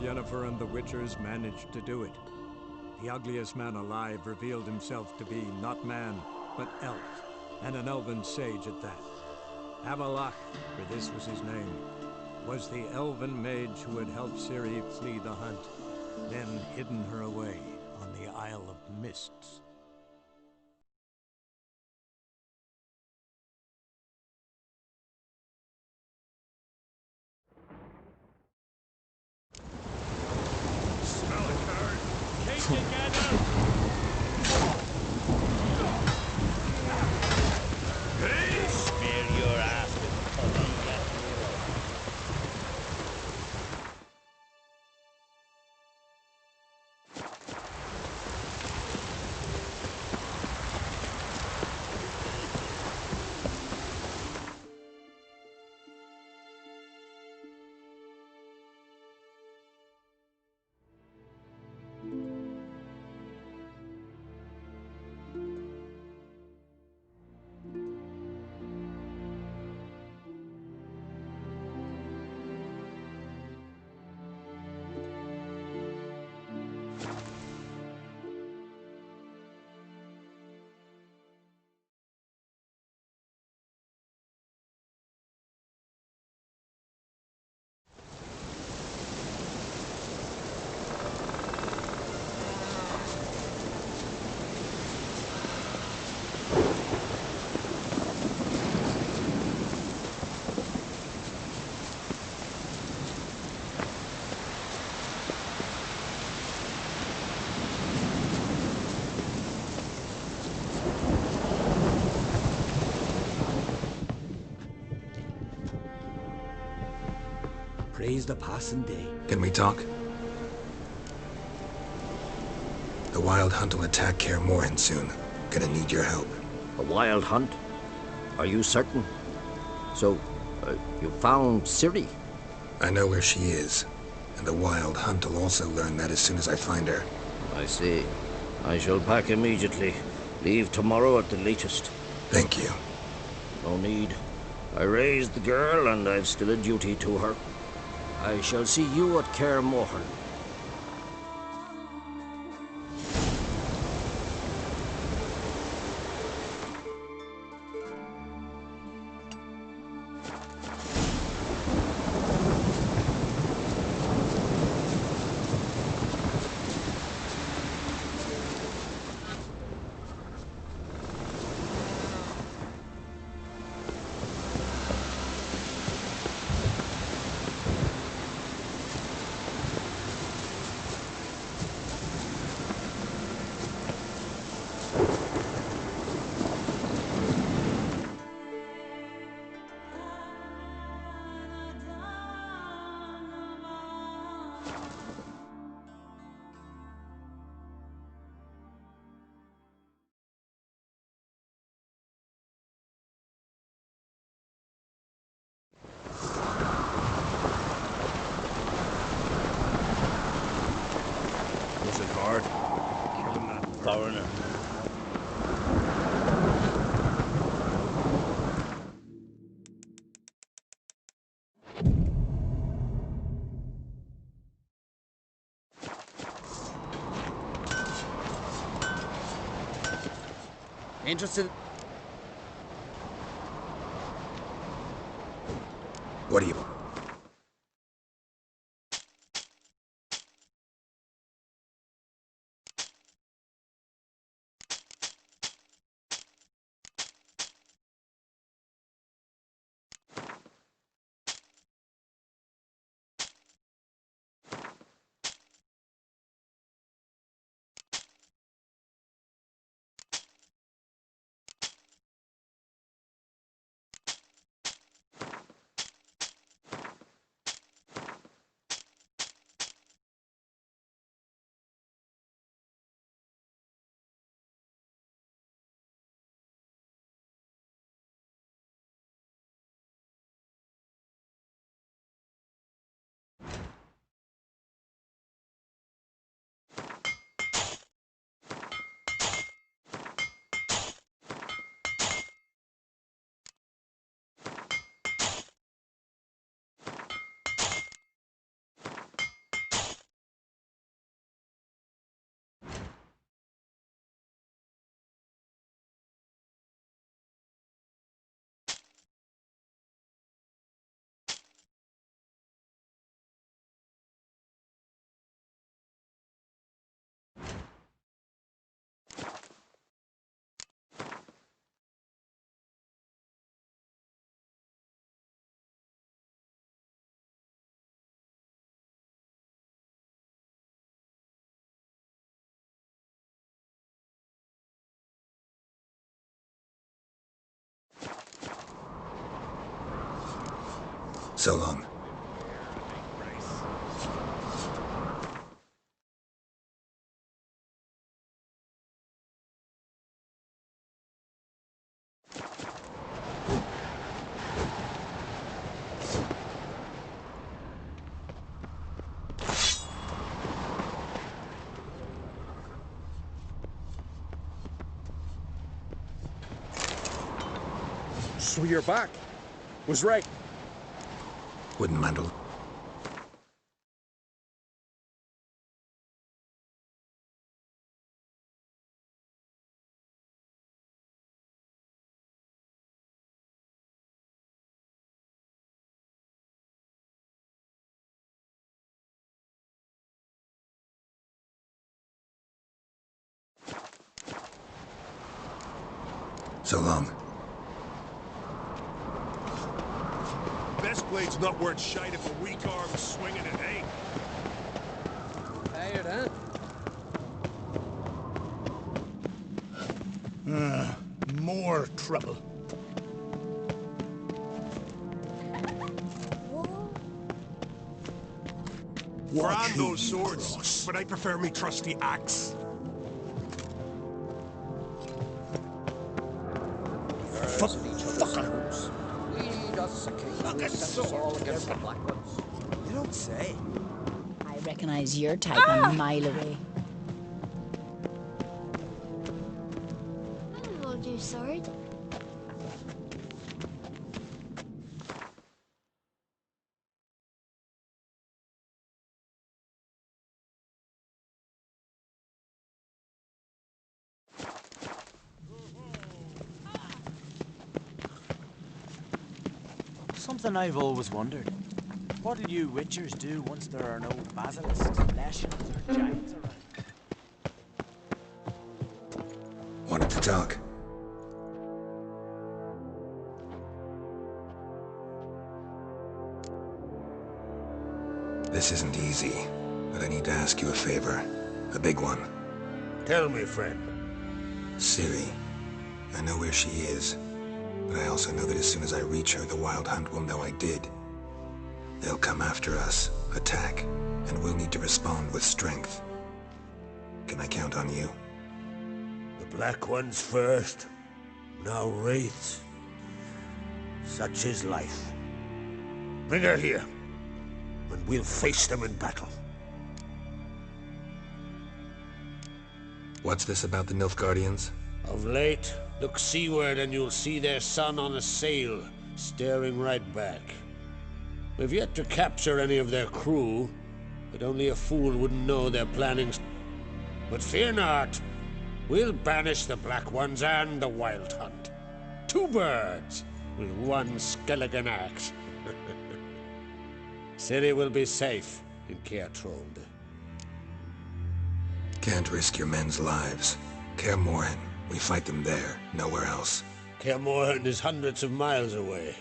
Yennefer and the Witchers managed to do it. The ugliest man alive revealed himself to be not man, but elf, and an elven sage at that. Avalok, for this was his name, was the elven mage who had helped Ciri flee the hunt, then hidden her away on the Isle of Mists. Smell it, Kurt. Take together. Hey, smear your ass with cologne. Praise the passing day. Can we talk? The Wild Hunt will attack Kaer Morhen soon. Gonna need your help. A wild hunt? Are you certain? So, you found Ciri? I know where she is, and the Wild Hunt will also learn that as soon as I find her. I see. I shall pack immediately. Leave tomorrow at the latest. Thank you. No need. I raised the girl, and I've still a duty to her. I shall see you at Kaer Morhen. Hard. Killing that foreigner. Interested? What do you... So long. So you're back. Was right. Wooden mantle. So long. Best blade's not worth shite if a weak arm's swinging it, eh? Tired, huh? More trouble. Brand those swords, but I prefer me trusty axe. Fucker! Lead us occasionally set us all against the Black Ones. You don't say. I recognize your type a mile away. I don't hold your sword. Something I've always wondered. What do you witchers do once there are no basilisks, lashings, or giants around? Wanted to talk. This isn't easy, but I need to ask you a favor. A big one. Tell me, friend. Ciri. I know where she is, but I also know that as soon as I reach her, the Wild Hunt will know I did. They'll come after us, attack, and we'll need to respond with strength. Can I count on you? The Black Ones first, now wraiths. Such is life. Bring her here, and we'll face them in battle. What's this about the Nilfgaardians? Of late, look seaward and you'll see their sun on a sail, staring right back. We've yet to capture any of their crew, but only a fool wouldn't know their planning. But fear not, we'll banish the Black Ones and the Wild Hunt. Two birds with one skeleton axe. Ciri will be safe in Kaer Trond. Can't risk your men's lives. Kaer Morhen, we fight them there, nowhere else. Kaer Morhen is hundreds of miles away.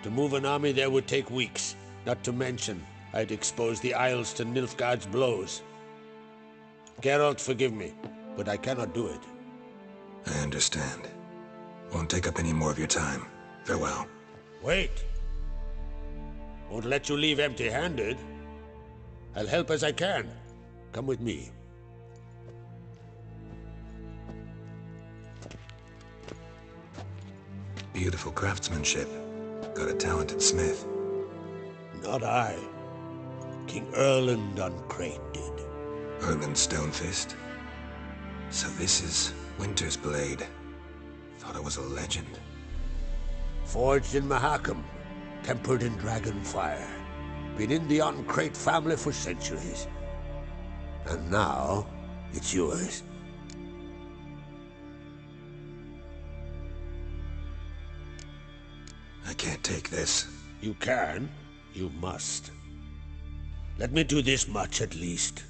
To move an army there would take weeks. Not to mention, I'd expose the Isles to Nilfgaard's blows. Geralt, forgive me, but I cannot do it. I understand. Won't take up any more of your time. Farewell. Wait. Won't let you leave empty-handed. I'll help as I can. Come with me. Beautiful craftsmanship. Got a talented smith. Not I. King Erland Uncrate did. Erland Stonefist. So this is Winter's blade. Thought it was a legend. Forged in Mahakam, tempered in dragon fire. Been in the Uncrate family for centuries. And now, it's yours. I can't take this. You can, you must. Let me do this much at least.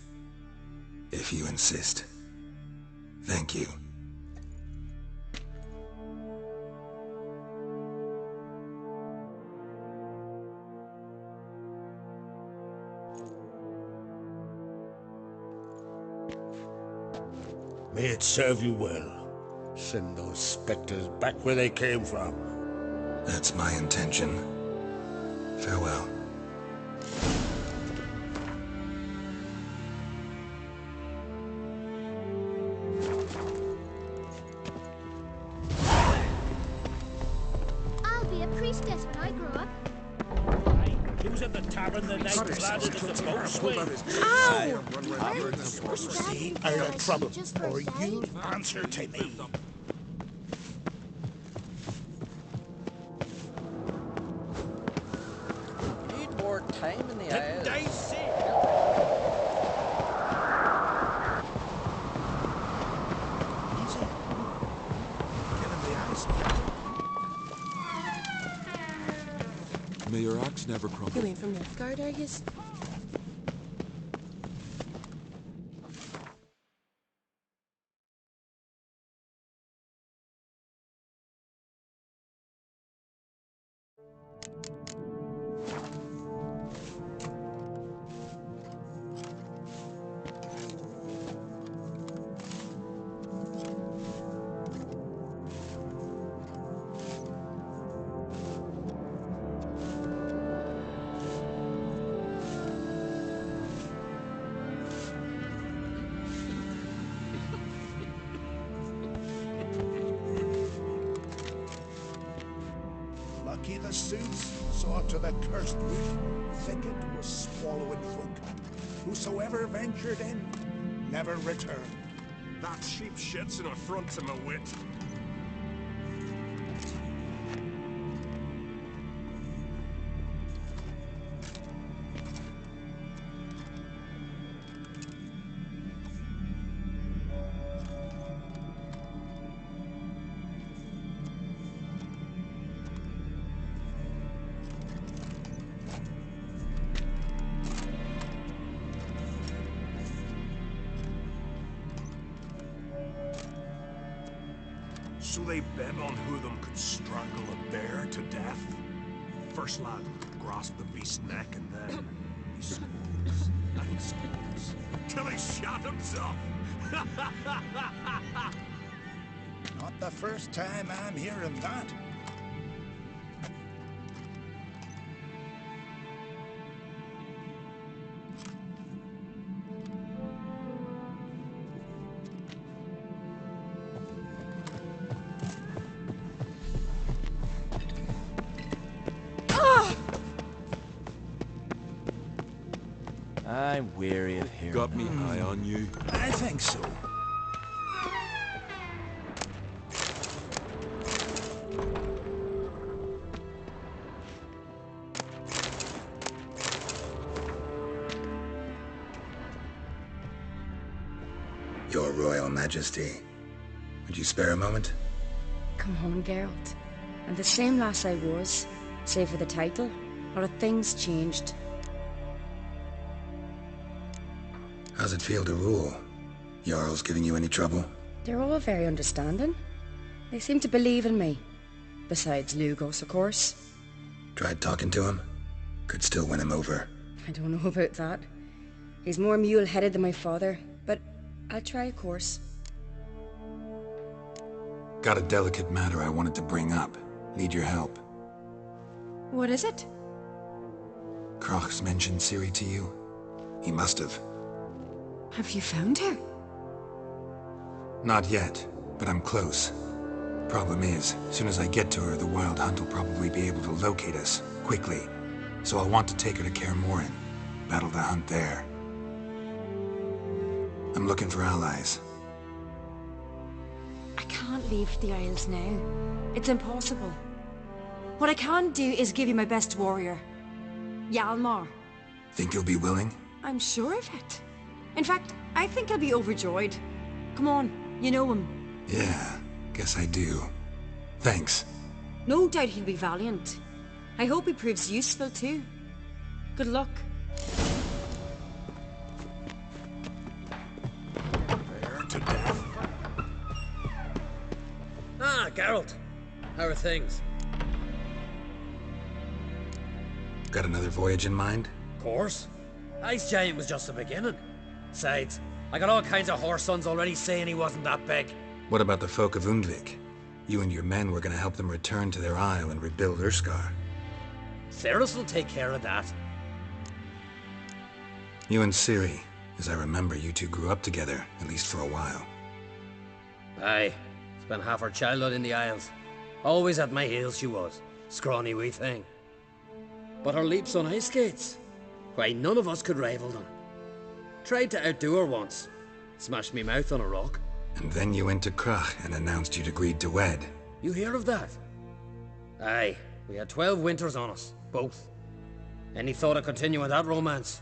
If you insist. Thank you. May it serve you well. Send those specters back where they came from. That's my intention. Farewell. I'll be a priestess when I grow up. Who's at the tavern the night planted in the boat swing? Ow! See, are in trouble, or you answer to me. Need more time in the Didn't I Isles. say? Easy. Killing the ice. May your axe never crumble. You ain't from Northgard, are you? Lucky the suits saw to the cursed wood. Thicket was swallowing folk. Whosoever ventured in never returned. That sheep shit's an affront to my wit. So they bet on who them could strangle a bear to death. First lad grasped the beast's neck and then he squeezed and squeezed till he shot himself. Not the first time I'm hearing that. I'm weary of hearing Got me eye on you. I think so. Your Royal Majesty. Would you spare a moment? Come on, Geralt. I'm the same lass I was, save for the title. A lot of things changed. How's it feel to rule? Jarl's giving you any trouble? They're all very understanding. They seem to believe in me. Besides Lugos, of course. Tried talking to him? Could still win him over. I don't know about that. He's more mule-headed than my father, but I'll try, of course. Got a delicate matter I wanted to bring up. Need your help. What is it? Kroch's mentioned Ciri to you? He must have. Have you found her? Not yet, but I'm close. Problem is, as soon as I get to her, the Wild Hunt will probably be able to locate us, quickly. So I'll want to take her to Kaer Morhen. Battle the hunt there. I'm looking for allies. I can't leave the Isles now. It's impossible. What I can do is give you my best warrior. Hjalmar. Think you'll be willing? I'm sure of it. In fact, I think I'll be overjoyed. Come on, you know him. Yeah, guess I do. Thanks. No doubt he'll be valiant. I hope he proves useful too. Good luck. Bear to death. Ah, Geralt. How are things? Got another voyage in mind? Of course. Ice Giant was just the beginning. Besides, I got all kinds of horse sons already saying he wasn't that big. What about the folk of Undvik? You and your men were gonna help them return to their isle and rebuild Urskar. Cerys will take care of that. You and Ciri, as I remember, you two grew up together, at least for a while. Aye. Spent half her childhood in the Isles. Always at my heels she was. Scrawny wee thing. But her leaps on ice skates, why, none of us could rival them. Tried to outdo her once. Smashed me mouth on a rock. And then you went to Crach and announced you'd agreed to wed. You hear of that? Aye. We had 12 winters on us, both. Any thought of continuing that romance?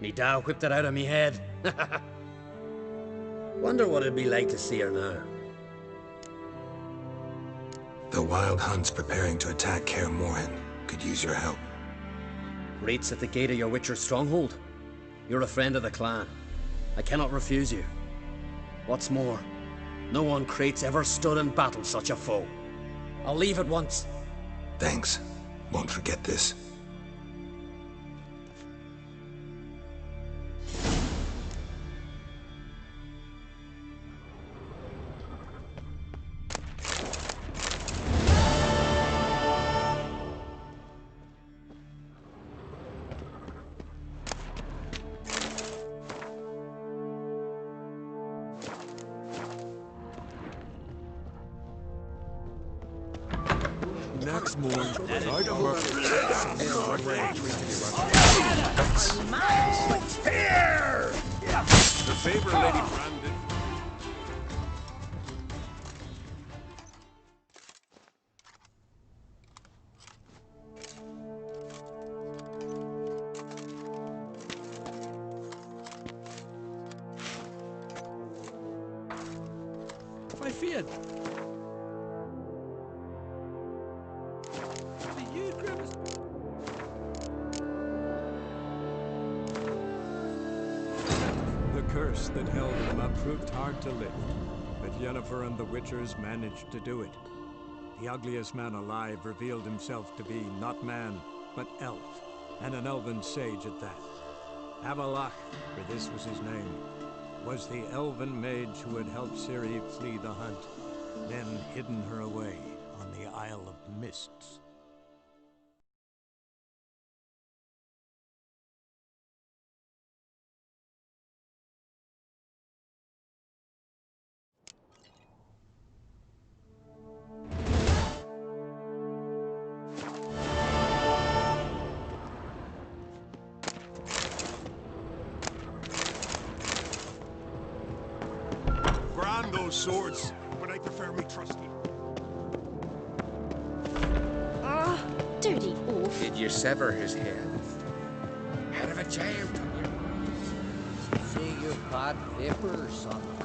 Me da whipped it out of me head. Wonder what it'd be like to see her now. The Wild Hunt's preparing to attack Kaer Morhen. Could use your help. Rates at the gate of your Witcher's stronghold. You're a friend of the clan. I cannot refuse you. What's more, no one Crate's ever stood in battle such a foe. I'll leave at once. Thanks. Won't forget this. Next morning, I don't work. Here! The favor, Lady Brandon. My fear. The curse that held him up proved hard to lift, but Yennefer and the Witchers managed to do it. The ugliest man alive revealed himself to be not man, but elf, and an elven sage at that. Avalok, for this was his name, was the elven mage who had helped Ciri flee the hunt, then hidden her away on the Isle of Mists. Grind those swords, but I prefer me trusty. Ah, dirty oaf. Did you sever his head? Out of a jail, See you caught vipers on the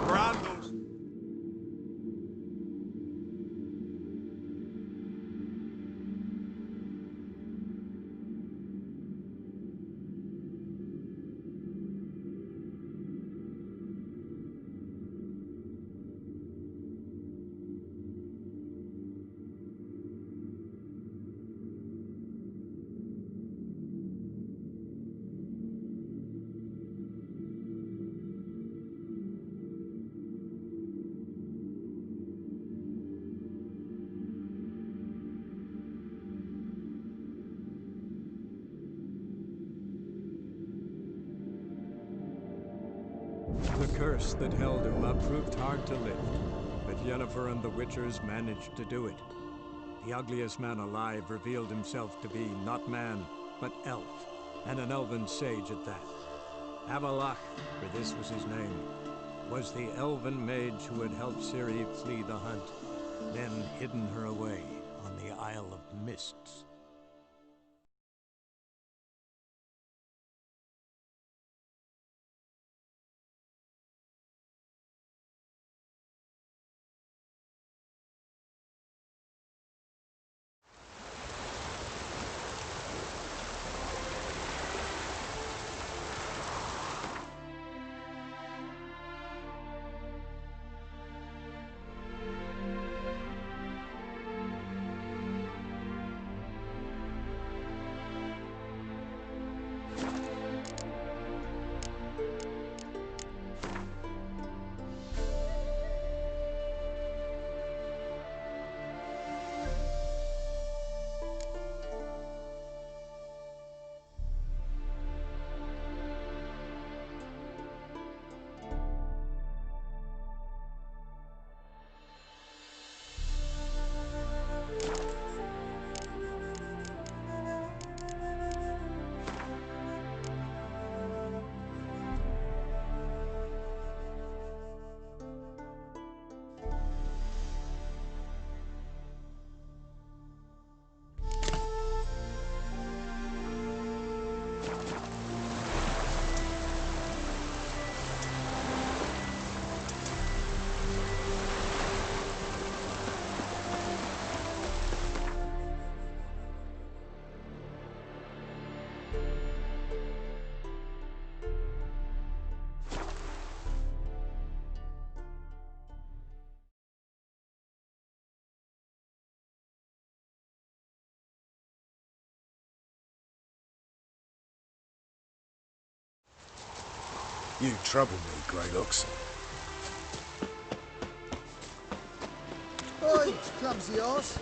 Grind those. The curse that held him up proved hard to lift, but Yennefer and the Witchers managed to do it. The ugliest man alive revealed himself to be not man, but elf, and an elven sage at that. Avalok, for this was his name, was the elven mage who had helped Ciri flee the hunt, then hidden her away on the Isle of Mists. You trouble me, Greylocks. Oi, clumsy horse.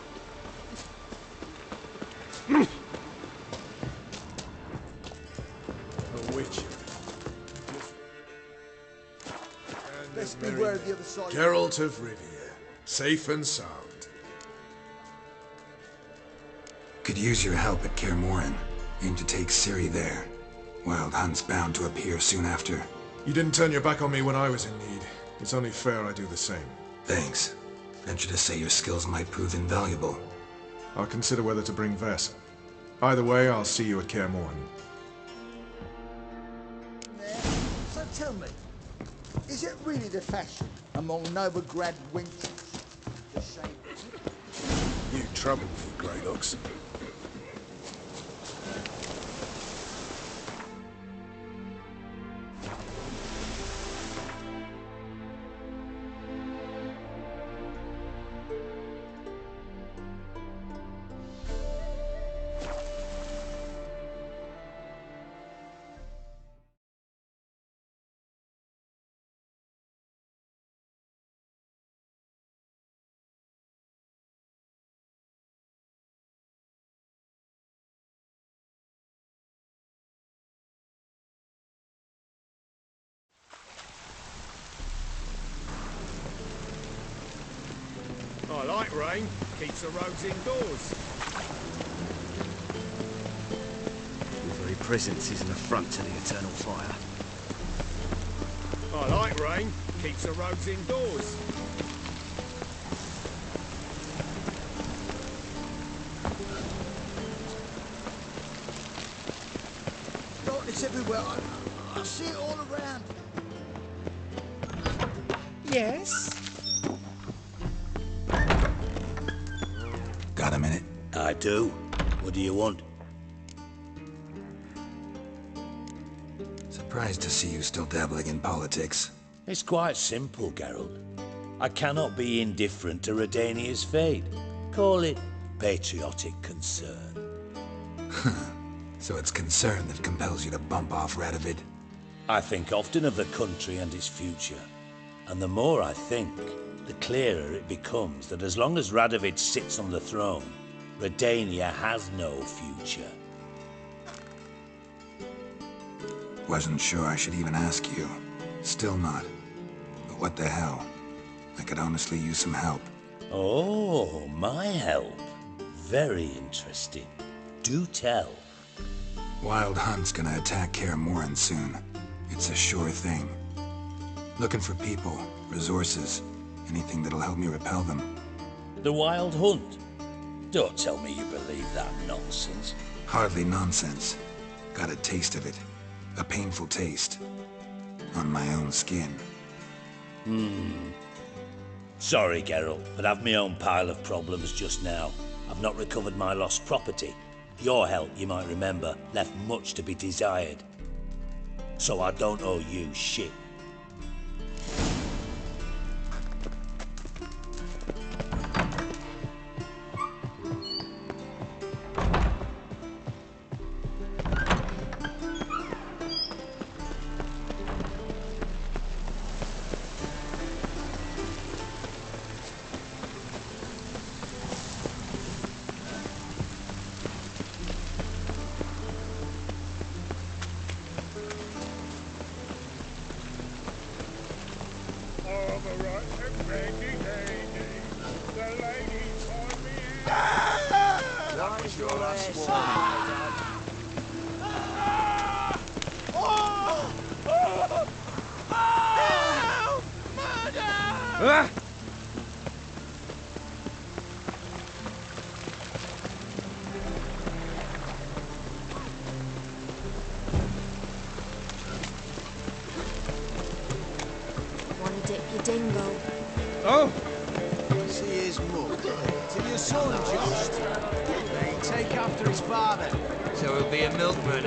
A witcher. Best beware of the other side. Geralt of Rivia, safe and sound. Could use your help at Kaer Morhen. Aim to take Ciri there. Wild Hunt's bound to appear soon after. You didn't turn your back on me when I was in need. It's only fair I do the same. Thanks. Venture to say your skills might prove invaluable. I'll consider whether to bring Vess. Either way, I'll see you at Kaer Morhen. So tell me, is it really the fashion among Novigrad wenches? The shame. You trouble me, Greylocks. I like rain. Keeps the roads indoors. Your very presence is an affront to the eternal fire. I like rain. Keeps the roads indoors. Darkness everywhere. I see it all around. Yes? Got a minute? I do. What do you want? Surprised to see you still dabbling in politics. It's quite simple, Geralt. I cannot be indifferent to Redania's fate. Call it patriotic concern. So it's concern that compels you to bump off Radovid? I think often of the country and its future. And the more I think, the clearer it becomes that as long as Radovid sits on the throne, Redania has no future. Wasn't sure I should even ask you. Still not. But what the hell? I could honestly use some help. Oh, my help. Very interesting. Do tell. Wild Hunt's gonna attack Kaer Morhen soon. It's a sure thing. Looking for people, resources, anything that'll help me repel them. The Wild Hunt? Don't tell me you believe that nonsense. Hardly nonsense. Got a taste of it. A painful taste. On my own skin. Sorry, Geralt, but I've my own pile of problems just now. I've not recovered my lost property. Your help, you might remember, left much to be desired. So I don't owe you shit. Want to dip your dingle? Oh? See his mug. To your son, Jost. They take after his father. So he'll be a milkman.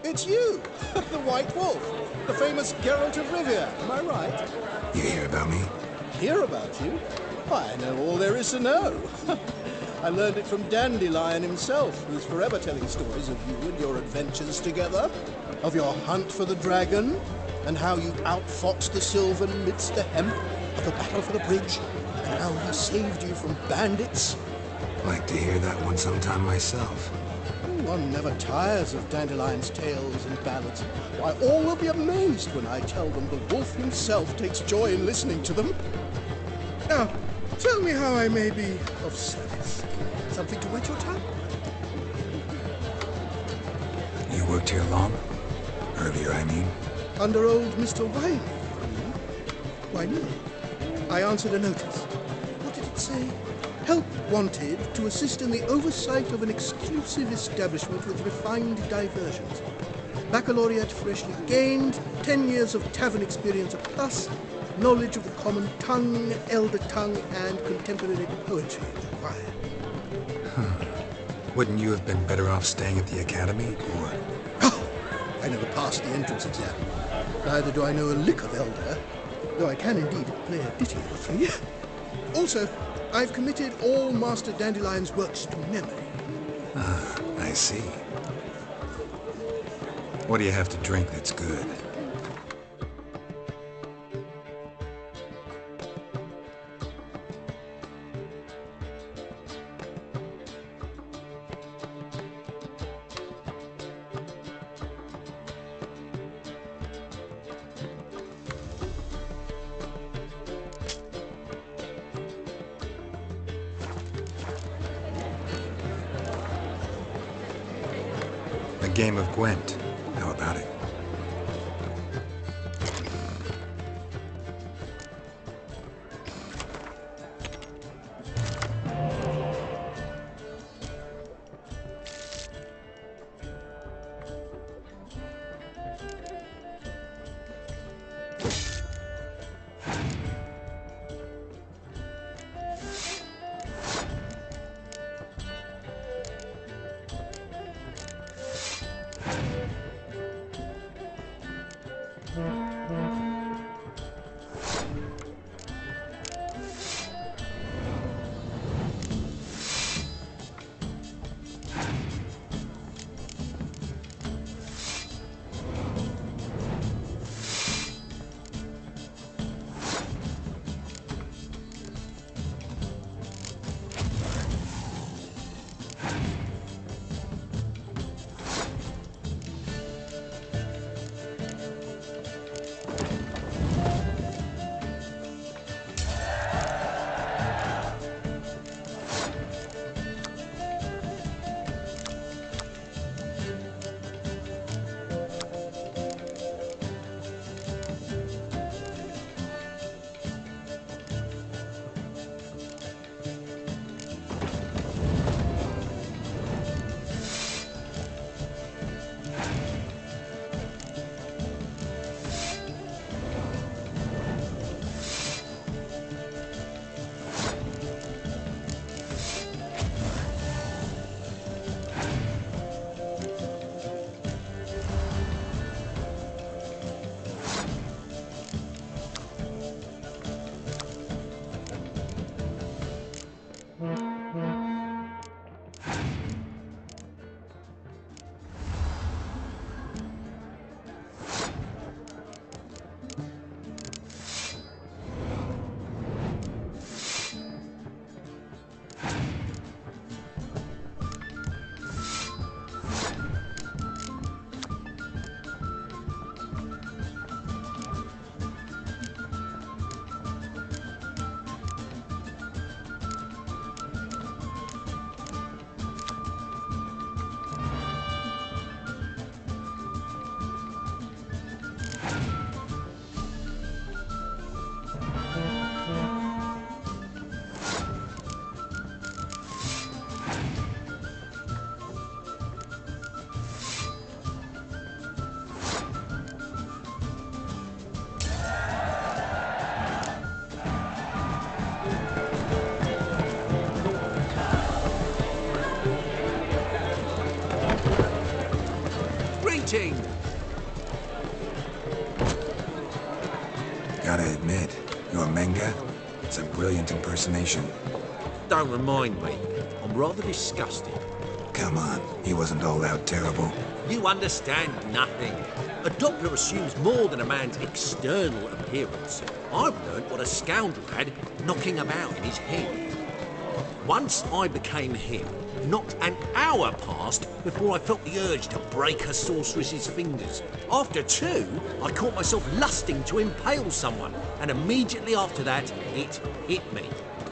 It's you, the White Wolf, the famous Geralt of Rivia. Am I right? You hear about me? Hear about you? I know all there is to know. I learned it from Dandelion himself, who's forever telling stories of you and your adventures together, of your hunt for the dragon, and how you outfoxed the Sylvan amidst the hemp, of the battle for the bridge, and how he saved you from bandits. Like to hear that one sometime myself. One never tires of Dandelion's tales and ballads. Why, all will be amazed when I tell them the wolf himself takes joy in listening to them. Now, tell me how I may be of service. Something to whet your tongue? You worked here long? Earlier, I mean. Under old Mr. Wine. Why, no. I answered a notice. What did it say? Help wanted to assist in the oversight of an exclusive establishment with refined diversions. Baccalaureate freshly gained, 10 years of tavern experience plus, knowledge of the common tongue, elder tongue, and contemporary poetry required. Wouldn't you have been better off staying at the academy, or...? Oh, I never passed the entrance exam. Neither do I know a lick of elder, though I can indeed play a ditty or three. Also, I've committed all Master Dandelion's works to memory. Ah, I see. What do you have to drink that's good? A game of Gwent. How about it? Greeting! Gotta admit, your manga, It's a brilliant impersonation. Don't remind me. I'm rather disgusted. Come on, he wasn't all out terrible. You understand nothing. A Doppler assumes more than a man's external appearance. I've learnt what a scoundrel had knocking about in his head. Once I became him, not an hour passed before I felt the urge to break a sorceress's fingers. After two, I caught myself lusting to impale someone, and immediately after that, it hit me.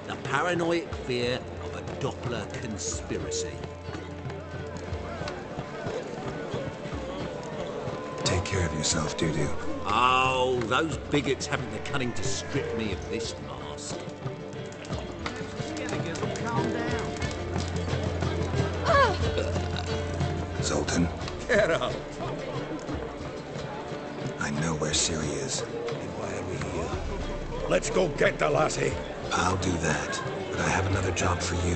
The paranoid fear of a Doppler conspiracy. Take care of yourself, Doo-Doo. Oh, those bigots haven't the cunning to strip me of this mask. Calm down. Zoltan, Get up. I know where Ciri is. Why are we here? Let's go get the lassie. I'll do that, but I have another job for you.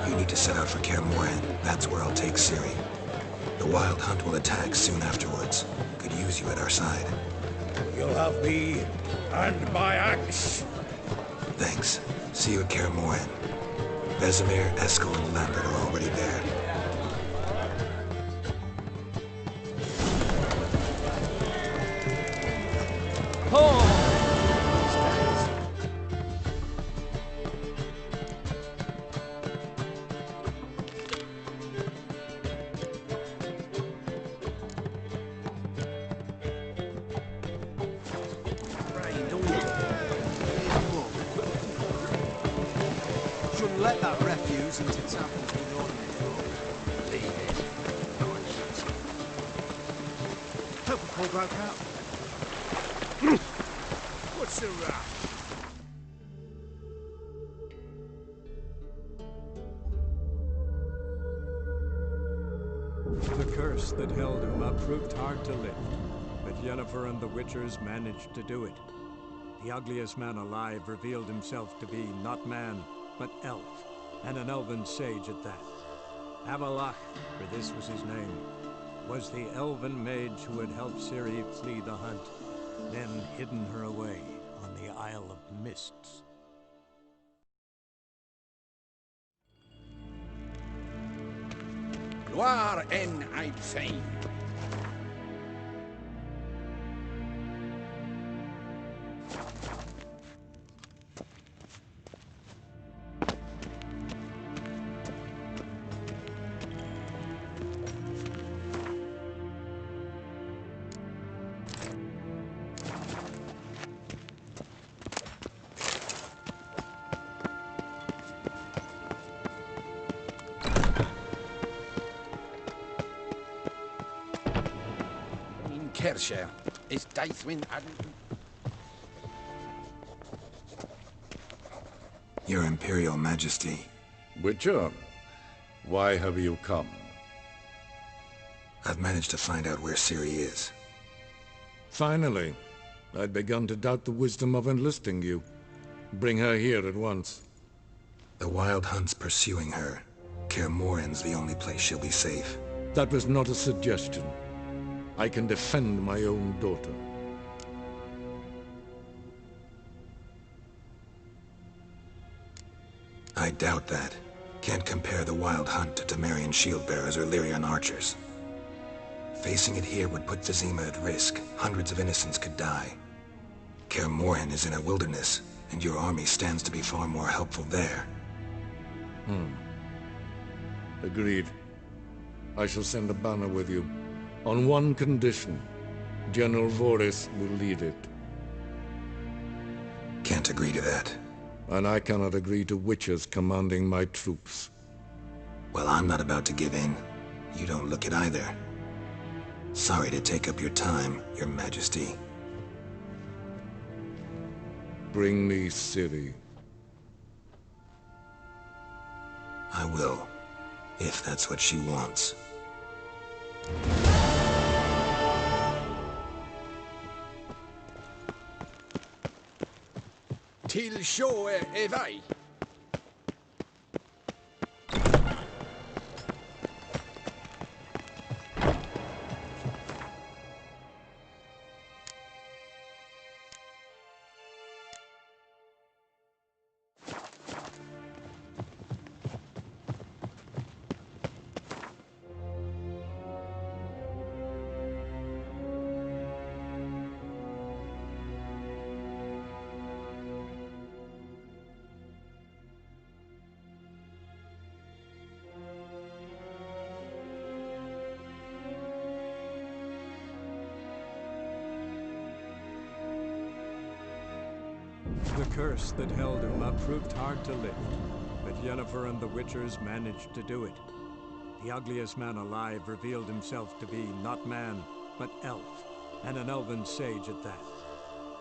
You need to set out for Kaer Morhen. That's where I'll take Ciri. The Wild Hunt will attack soon afterwards. Could use you at our side. You'll have me and my axe. Thanks. See you at Kaer Morhen. Vesemir, Eskel, and Lambert are already there. Shouldn't let that refuse into tappings with ordinary. Leave it. Hope a call broke out. What's the rap? The curse that held him up proved hard to lift, but Yennefer and the Witchers managed to do it. The ugliest man alive revealed himself to be not man, but elf, and an elven sage at that. Avalok, for this was his name, was the elven mage who had helped Ciri flee the hunt, then hidden her away on the Isle of Mists. Gloire en Eibsheim. Kershire is Daithwin and... Your Imperial Majesty. Witcher, why have you come? I've managed to find out where Ciri is. Finally. I'd begun to doubt the wisdom of enlisting you. Bring her here at once. The Wild Hunt's pursuing her. Kaer Morhen's the only place she'll be safe. That was not a suggestion. I can defend my own daughter. I doubt that. Can't compare the Wild Hunt to Temerian shield-bearers or Lyrian archers. Facing it here would put Vizima at risk. Hundreds of innocents could die. Kaer Morhen is in a wilderness, and your army stands to be far more helpful there. Agreed. I shall send a banner with you. On one condition. General Voris will lead it. Can't agree to that. And I cannot agree to witches commanding my troops. Well, I'm not about to give in. You don't look it either. Sorry to take up your time, Your Majesty. Bring me Ciri. I will, if that's what she wants. Till show evai. The curse that held Uma proved hard to lift, but Yennefer and the Witchers managed to do it. The ugliest man alive revealed himself to be not man, but elf, and an elven sage at that.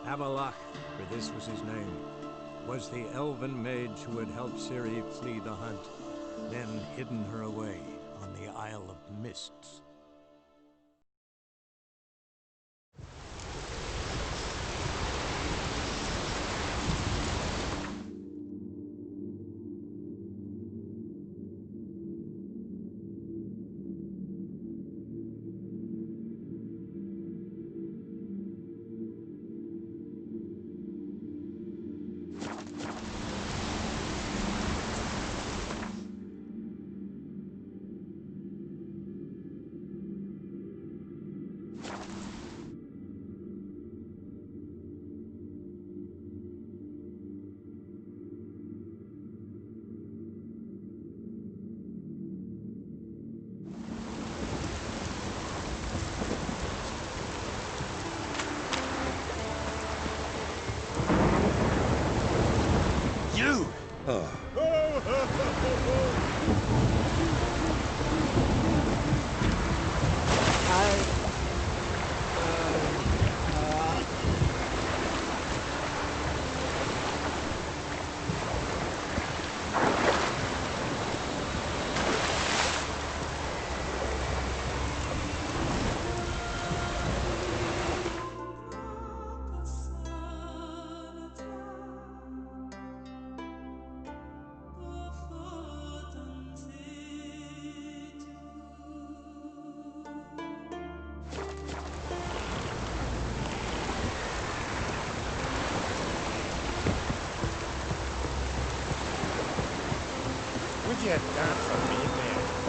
Avalok, for this was his name, was the elven mage who had helped Ciri flee the hunt, then hidden her away on the Isle of Mists. You! Would you dance for me, man?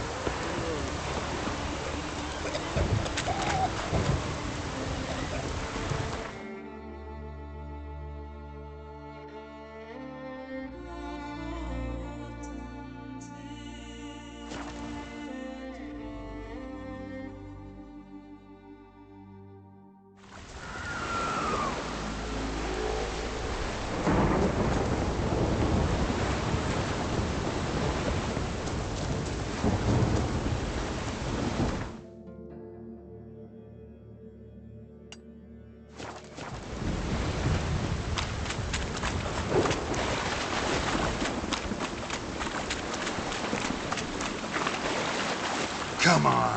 Come on.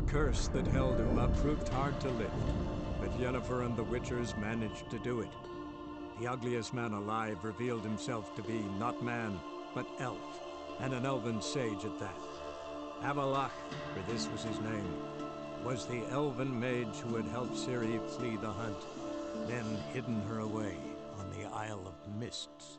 curse that held Uma proved hard to lift, but Yennefer and the Witchers managed to do it. The ugliest man alive revealed himself to be not man, but elf, and an elven sage at that. Avalok, for this was his name, was the elven mage who had helped Ciri flee the hunt, then hidden her away on the Isle of Mists.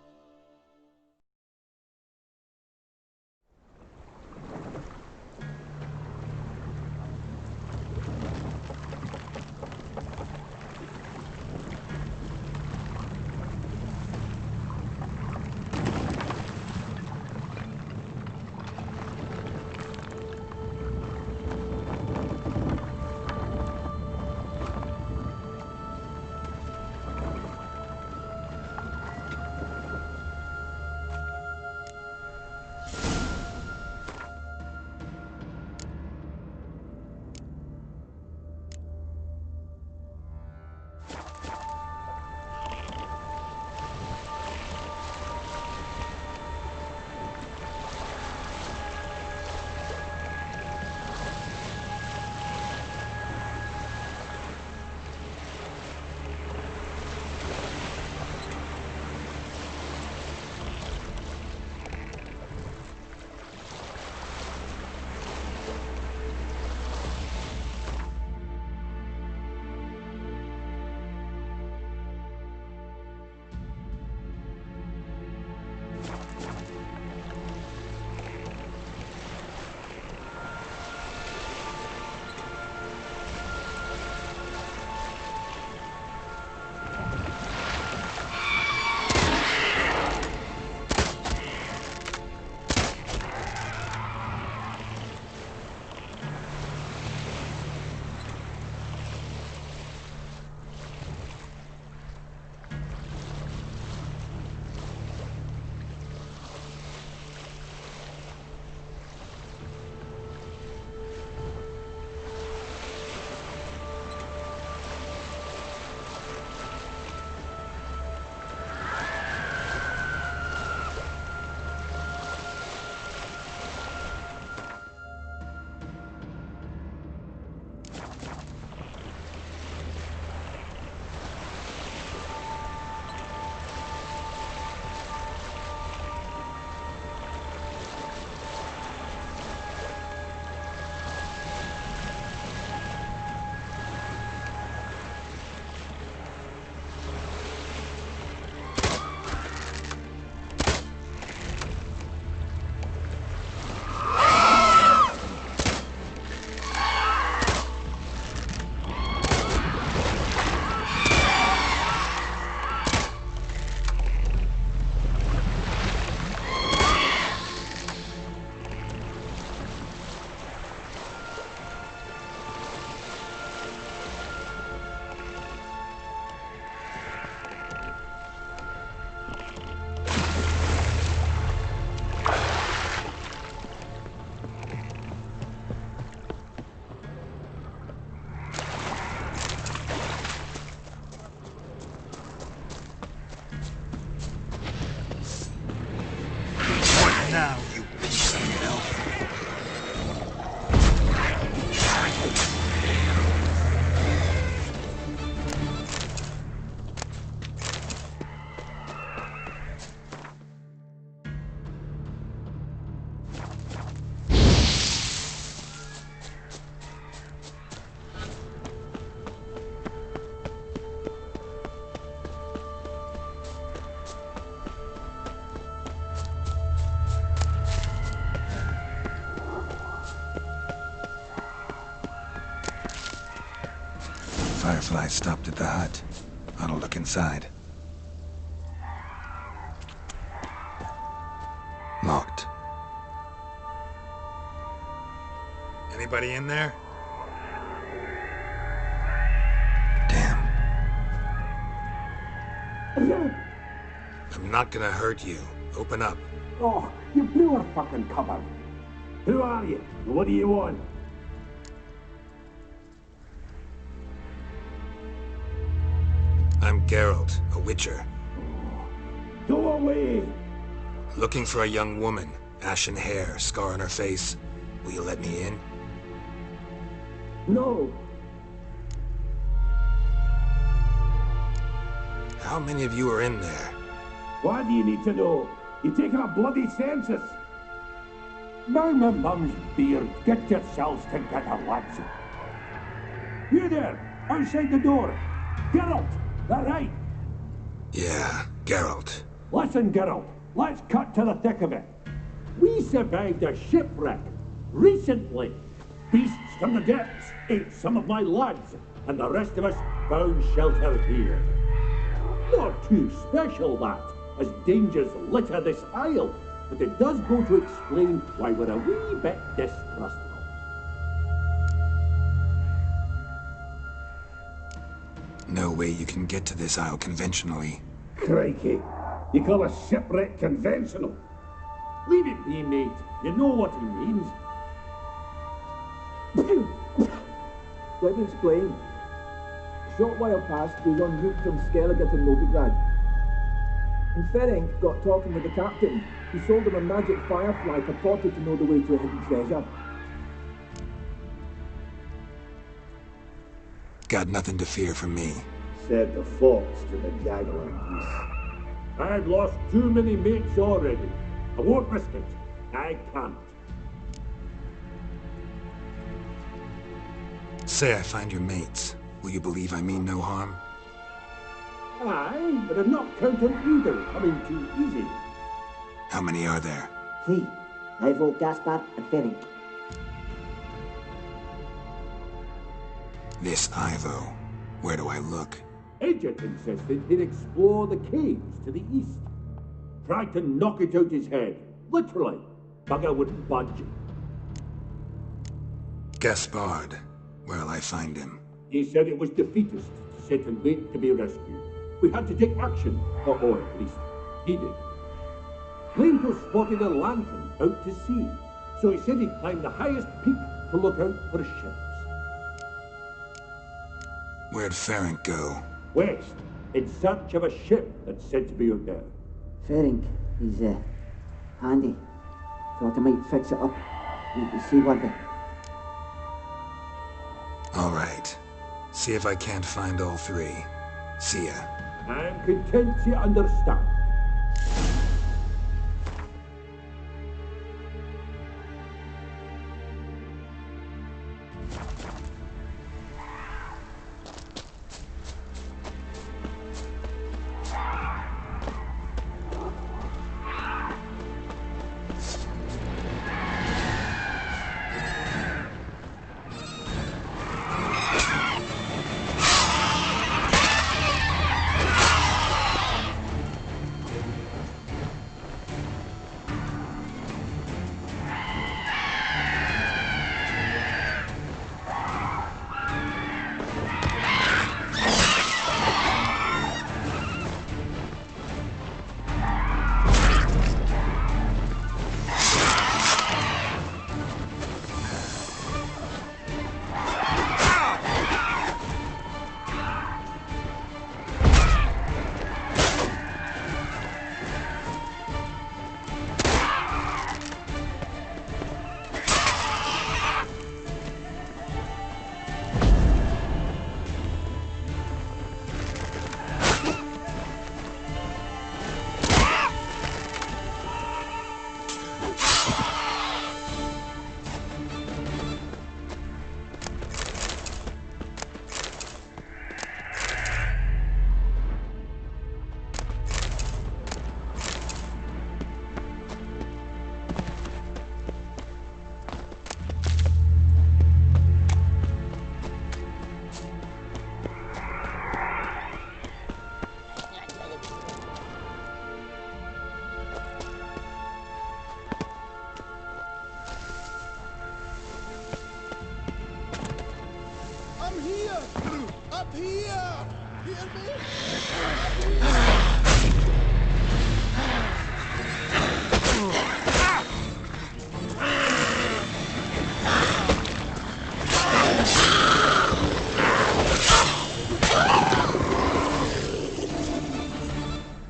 Now, you piece of hell. Firefly stopped at the hut. I'll look inside. Locked. Anybody in there? Damn. I'm not gonna hurt you. Open up. Oh, you blew our fucking cover. Who are you? What do you want? I'm Geralt, a witcher. Go away! Looking for a young woman. Ashen hair, scar on her face. Will you let me in? No. How many of you are in there? Why do you need to know? You're taking a bloody census. Now my mum's beard, get yourselves together, lads. You there, outside the door. Geralt, that right? Yeah, Geralt. Listen, Geralt, let's cut to the thick of it. We survived a shipwreck recently. Beasts from the depths ate some of my lads, and the rest of us found shelter here. Not too special, that, as dangers litter this isle, but it does go to explain why we're a wee bit distrustful. No way you can get to this isle conventionally. Crikey, you call a shipwreck conventional? Leave it be, mate. You know what he means. Let me explain. A short while past, we was en route from Skellige to Novigrad. And Ferenc got talking with the captain. He sold him a magic firefly purported to know the way to a hidden treasure. Got nothing to fear from me. Said the fox to the gaggler geese. I've lost too many mates already. I won't risk it. I can't. Say I find your mates. Will you believe I mean no harm? Aye, but I'm not counting either coming too easy. How many are there? 3. Ivo, Gaspar, and Ferenc. This Ivo. Where do I look? Agent insisted he'd explore the caves to the east. Tried to knock it out his head. Literally. Bugger wouldn't budge. Gaspard. Where'll I find him? He said it was defeatist to sit and wait to be rescued. We had to take action, or at least he did. Claimed to have spotted a lantern out to sea, so he said he'd climb the highest peak to look out for ships. Where'd Ferenc go? West, in search of a ship that's said to be out there. Ferenc, he's handy. Thought I might fix it up. Need to see what All right. See if I can't find all 3. See ya. I'm content you understand. Up here! Hear me?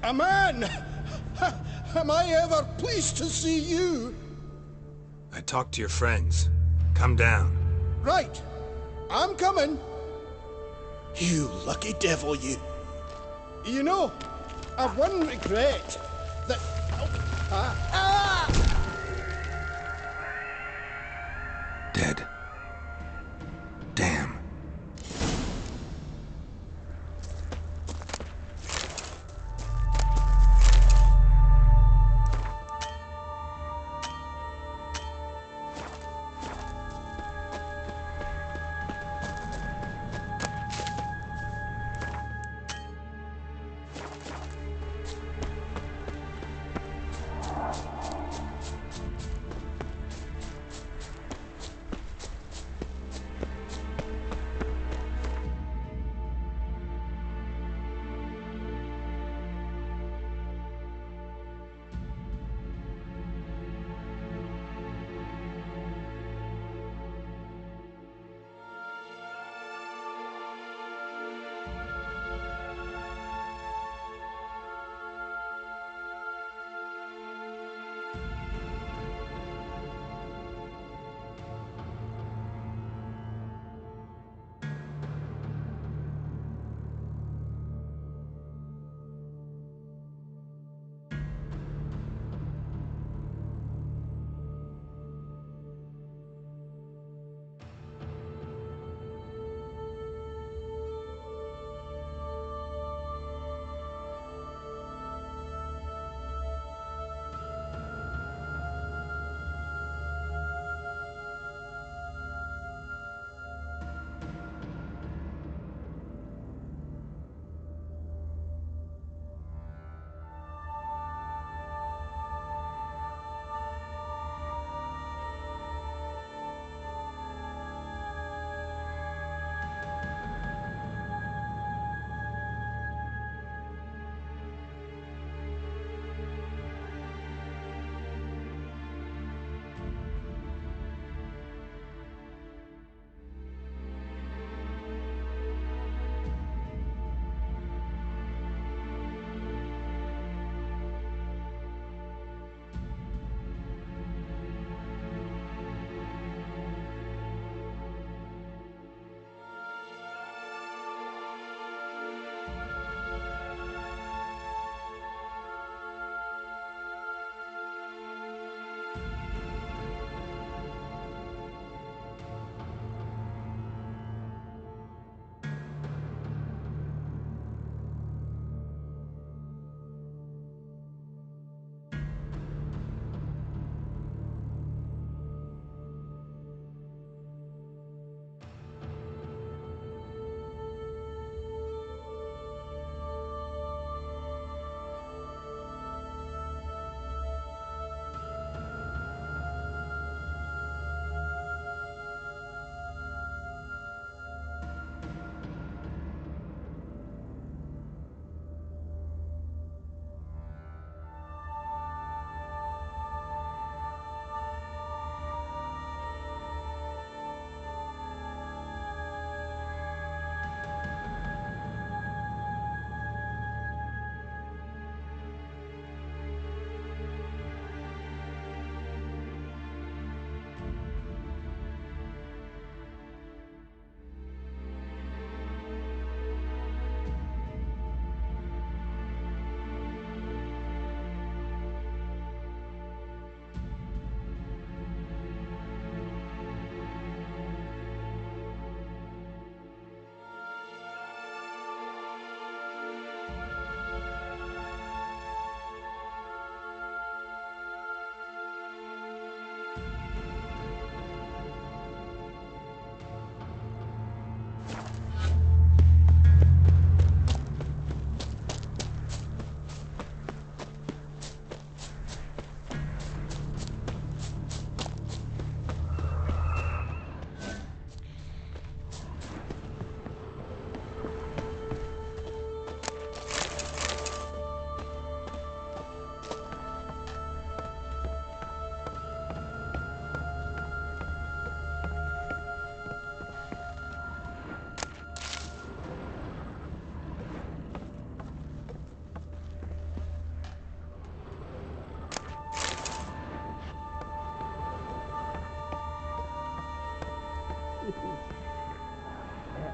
A man! Am I ever pleased to see you? I talked to your friends. Come down. Right. I'm coming. You lucky devil, you. You know, I've one regret. That... Dead. Damn.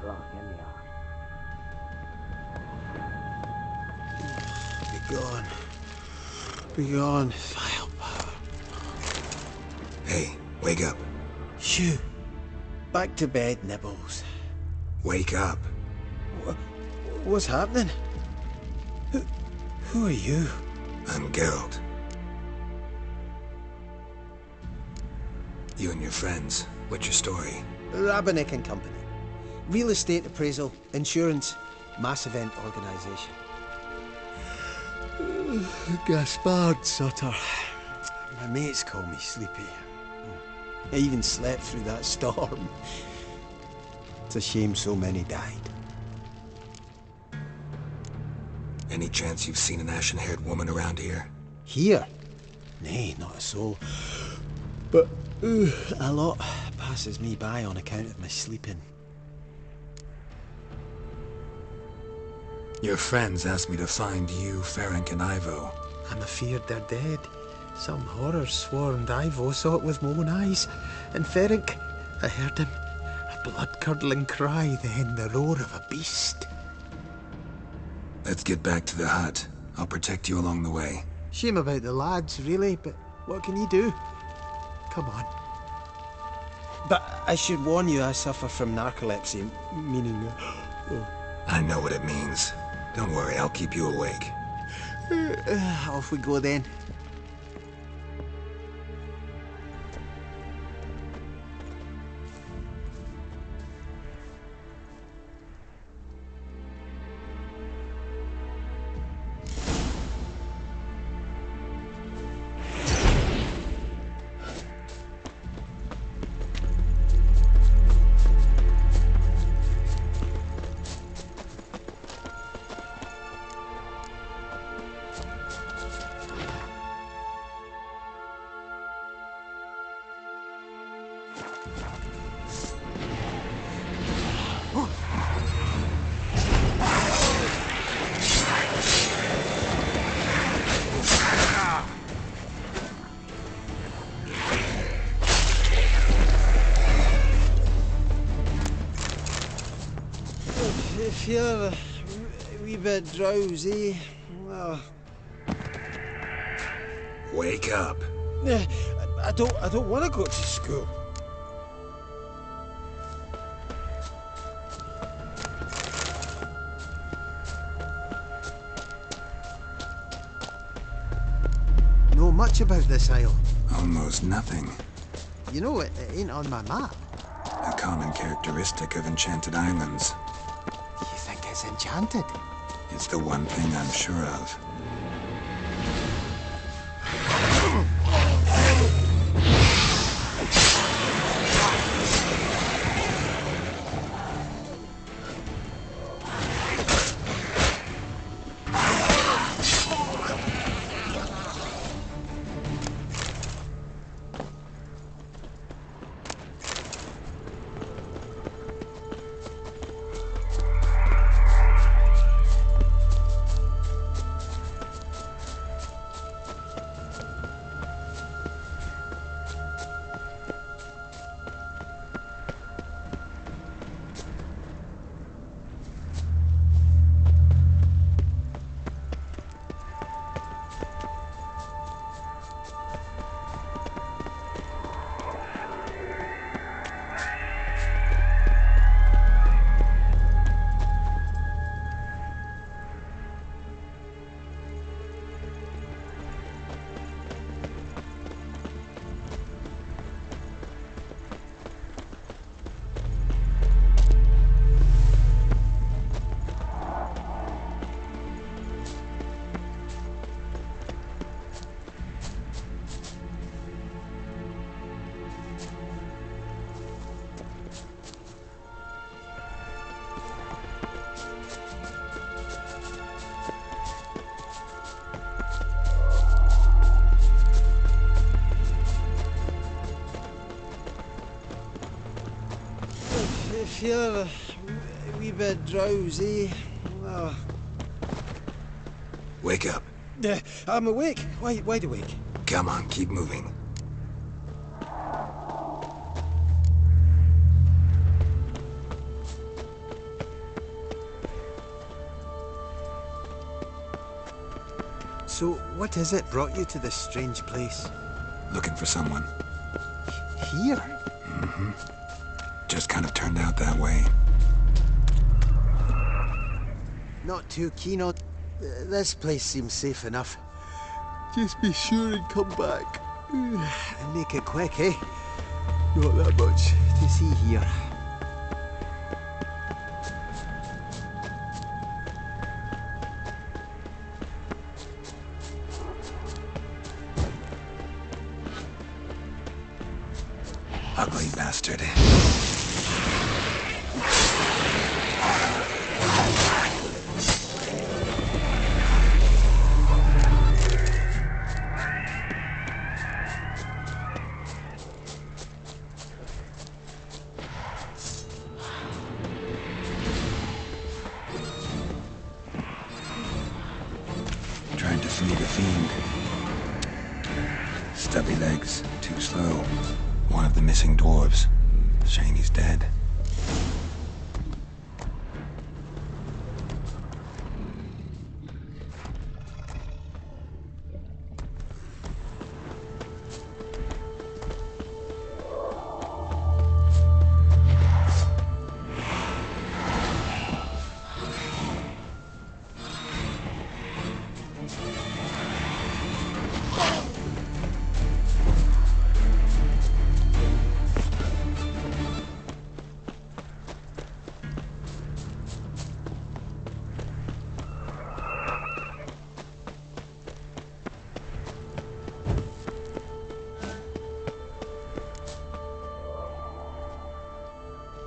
block in the arse. Be gone. Be gone, firepower. Hey, wake up. Shoo. Back to bed, Nibbles. Wake up. What's happening? Who are you? I'm Geralt. You and your friends, what's your story? Rabbinick and Company. Real estate appraisal, insurance, mass event organisation. Gaspard Sutter. My mates call me Sleepy. I even slept through that storm. It's a shame so many died. Any chance you've seen an ashen-haired woman around here? Here? Nay, not a soul. But a lot passes me by on account of my sleeping. Your friends asked me to find you, Ferenc, and Ivo. I'm afeard they're dead. Some horror swarmed Ivo, saw it with my own eyes. And Ferenc, I heard him. A blood-curdling cry, then the roar of a beast. Let's get back to the hut. I'll protect you along the way. Shame about the lads, really, but what can you do? Come on. But I should warn you, I suffer from narcolepsy, meaning... I know what it means. Don't worry, I'll keep you awake. Off we go then. If you're a wee bit drowsy, well... Wake up. I don't want to go to school. Know much about this isle? Almost nothing. You know, it ain't on my map. A common characteristic of enchanted islands. You think it's enchanted? It's the one thing I'm sure of. If you're a wee bit drowsy, well... Wake up. I'm awake. Wide awake. Come on, keep moving. So, what is it brought you to this strange place? Looking for someone. Here? Mm-hmm. Just kind of turned out that way. Not too keen on... This place seems safe enough. Just be sure and come back. And make it quick, eh? Not that much to see here. Ugly bastard. Trying to free the fiend. Stubby legs, too slow. One of the missing dwarves. Shame he's dead.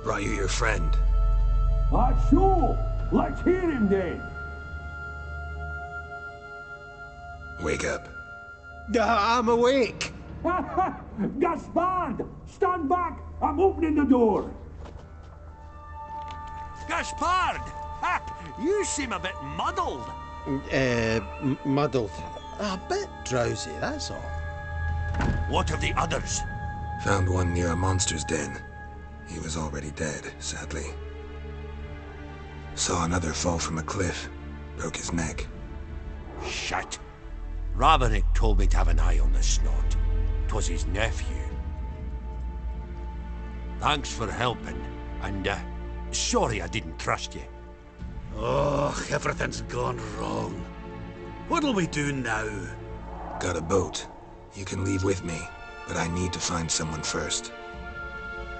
Brought you your friend. Sure. Let's hear him then. Wake up. I'm awake. Gaspard! Stand back! I'm opening the door. Gaspard! Ha! You seem a bit muddled. Muddled. A bit drowsy, that's all. What of the others? Found one near a monster's den. He was already dead, sadly. Saw another fall from a cliff. Broke his neck. Shit. Raverick told me to have an eye on the snot. 'Twas his nephew. Thanks for helping, and sorry I didn't trust you. Oh, everything's gone wrong. What'll we do now? Got a boat. You can leave with me, but I need to find someone first.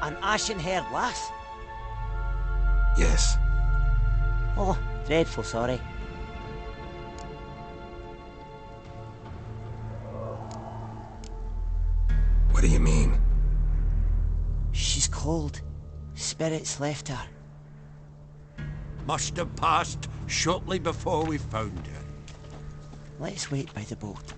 An ashen-haired lass? Yes. Oh, dreadful sorry. What do you mean? She's cold. Spirits left her. Must have passed shortly before we found her. Let's wait by the boat.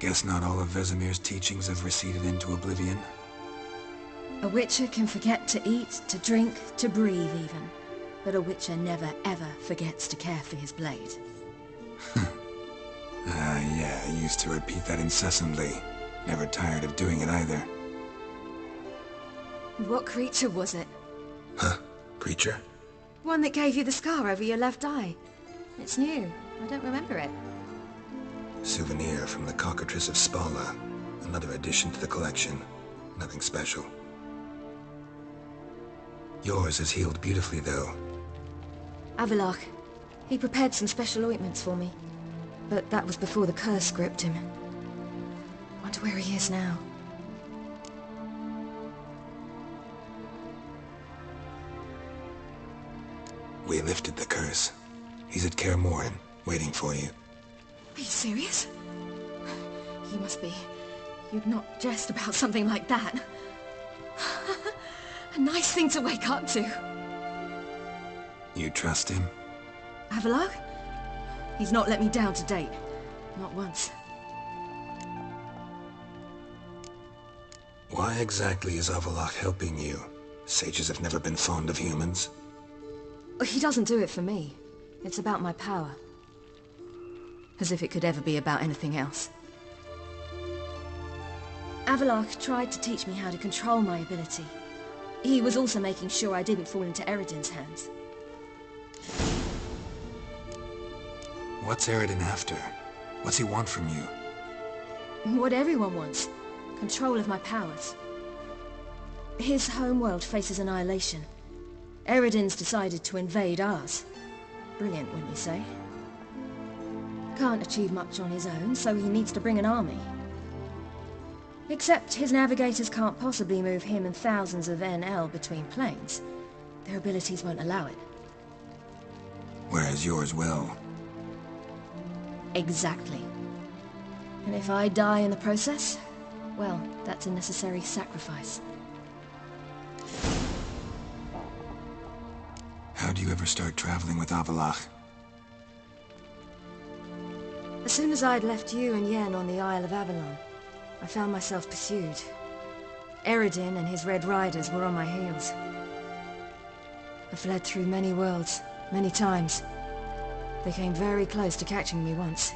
Guess not all of Vesemir's teachings have receded into oblivion. A witcher can forget to eat, to drink, to breathe even. But a witcher never ever forgets to care for his blade. Yeah, I used to repeat that incessantly. Never tired of doing it either. What creature was it? Huh? Creature? One that gave you the scar over your left eye. It's new. I don't remember it. Souvenir from the Cockatrice of Spala. Another addition to the collection. Nothing special. Yours is healed beautifully, though. Avalach. He prepared some special ointments for me. But that was before the curse gripped him. Wonder where he is now. We lifted the curse. He's at Kaer Morhen, waiting for you. Are you serious? You must be. You'd not jest about something like that. A nice thing to wake up to. You trust him? Avalach? He's not let me down to date. Not once. Why exactly is Avalach helping you? Sages have never been fond of humans. He doesn't do it for me. It's about my power. As if it could ever be about anything else. Avalach tried to teach me how to control my ability. He was also making sure I didn't fall into Eredin's hands. What's Eredin after? What's he want from you? What everyone wants. Control of my powers. His homeworld faces annihilation. Eredin's decided to invade ours. Brilliant, wouldn't you say? Can't achieve much on his own, so he needs to bring an army. Except his navigators can't possibly move him and thousands of NL between planes. Their abilities won't allow it. Whereas yours will. Exactly. And if I die in the process, well, that's a necessary sacrifice. How do you ever start traveling with Avalach? As soon as I'd left you and Yen on the Isle of Avalon, I found myself pursued. Eredin and his Red Riders were on my heels. I fled through many worlds, many times. They came very close to catching me once.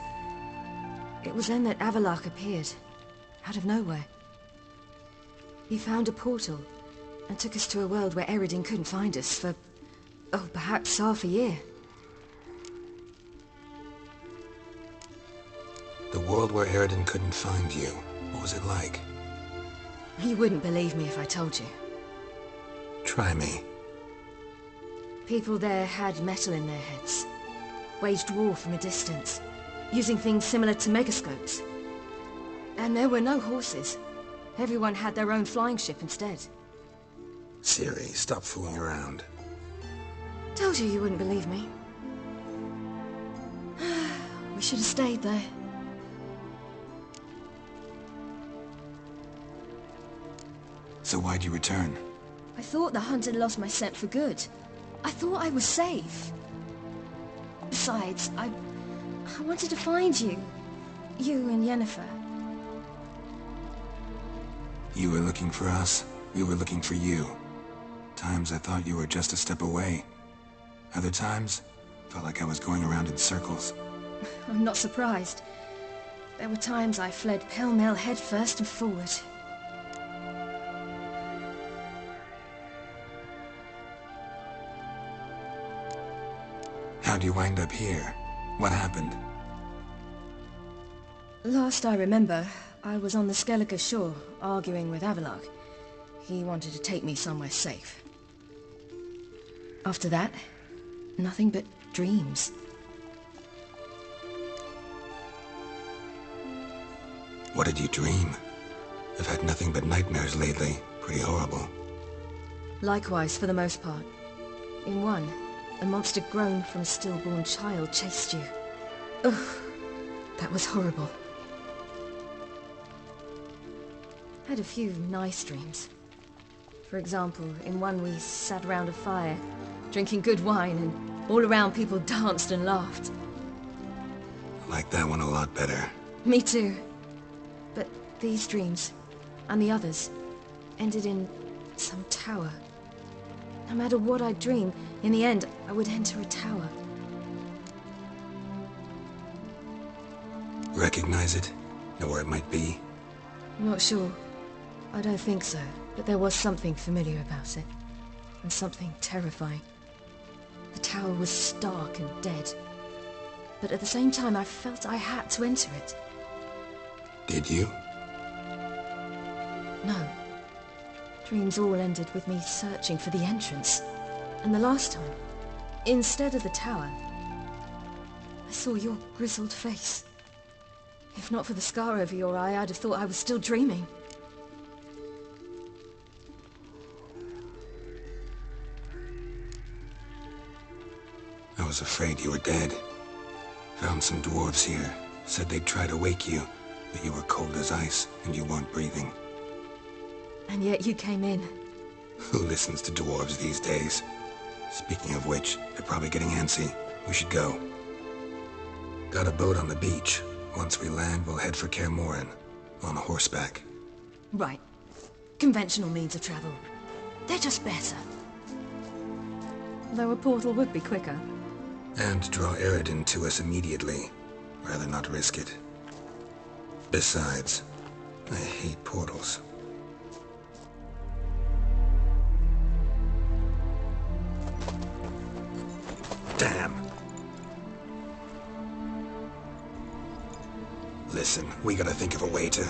It was then that Avalach appeared, out of nowhere. He found a portal and took us to a world where Eredin couldn't find us for, oh, perhaps half a year. The world where Eredin couldn't find you. What was it like? You wouldn't believe me if I told you. Try me. People there had metal in their heads. Waged war from a distance, using things similar to megascopes. And there were no horses. Everyone had their own flying ship instead. Ciri, stop fooling around. Told you you wouldn't believe me. We should have stayed there. So why'd you return? I thought the hunt had lost my scent for good. I thought I was safe. Besides, I wanted to find you. You and Yennefer. You were looking for us. We were looking for you. Times I thought you were just a step away. Other times, felt like I was going around in circles. I'm not surprised. There were times I fled pell-mell headfirst and forward. How'd you wind up here? What happened? Last I remember, I was on the Skellige shore, arguing with Avalach. He wanted to take me somewhere safe. After that, nothing but dreams. What did you dream? I've had nothing but nightmares lately. Pretty horrible. Likewise, for the most part. In one, a monster grown from a stillborn child chased you. Ugh, that was horrible. Had a few nice dreams. For example, in one we sat around a fire, drinking good wine, and all around people danced and laughed. I like that one a lot better. Me too. These dreams, and the others, ended in some tower. No matter what I dreamed, in the end, I would enter a tower. Recognize it? Know where it might be? Not sure. I don't think so, but there was something familiar about it. And something terrifying. The tower was stark and dead. But at the same time, I felt I had to enter it. Did you? No. Dreams all ended with me searching for the entrance. And the last time, instead of the tower, I saw your grizzled face. If not for the scar over your eye, I'd have thought I was still dreaming. I was afraid you were dead. Found some dwarves here. Said they'd try to wake you, but you were cold as ice and you weren't breathing. And yet you came in. Who listens to dwarves these days? Speaking of which, they're probably getting antsy. We should go. Got a boat on the beach. Once we land, we'll head for Kaer Morhen. On horseback. Right. Conventional means of travel. They're just better. Though a portal would be quicker. And draw Eredin to us immediately. Rather not risk it. Besides, I hate portals. Damn. Listen, we gotta think of a way to...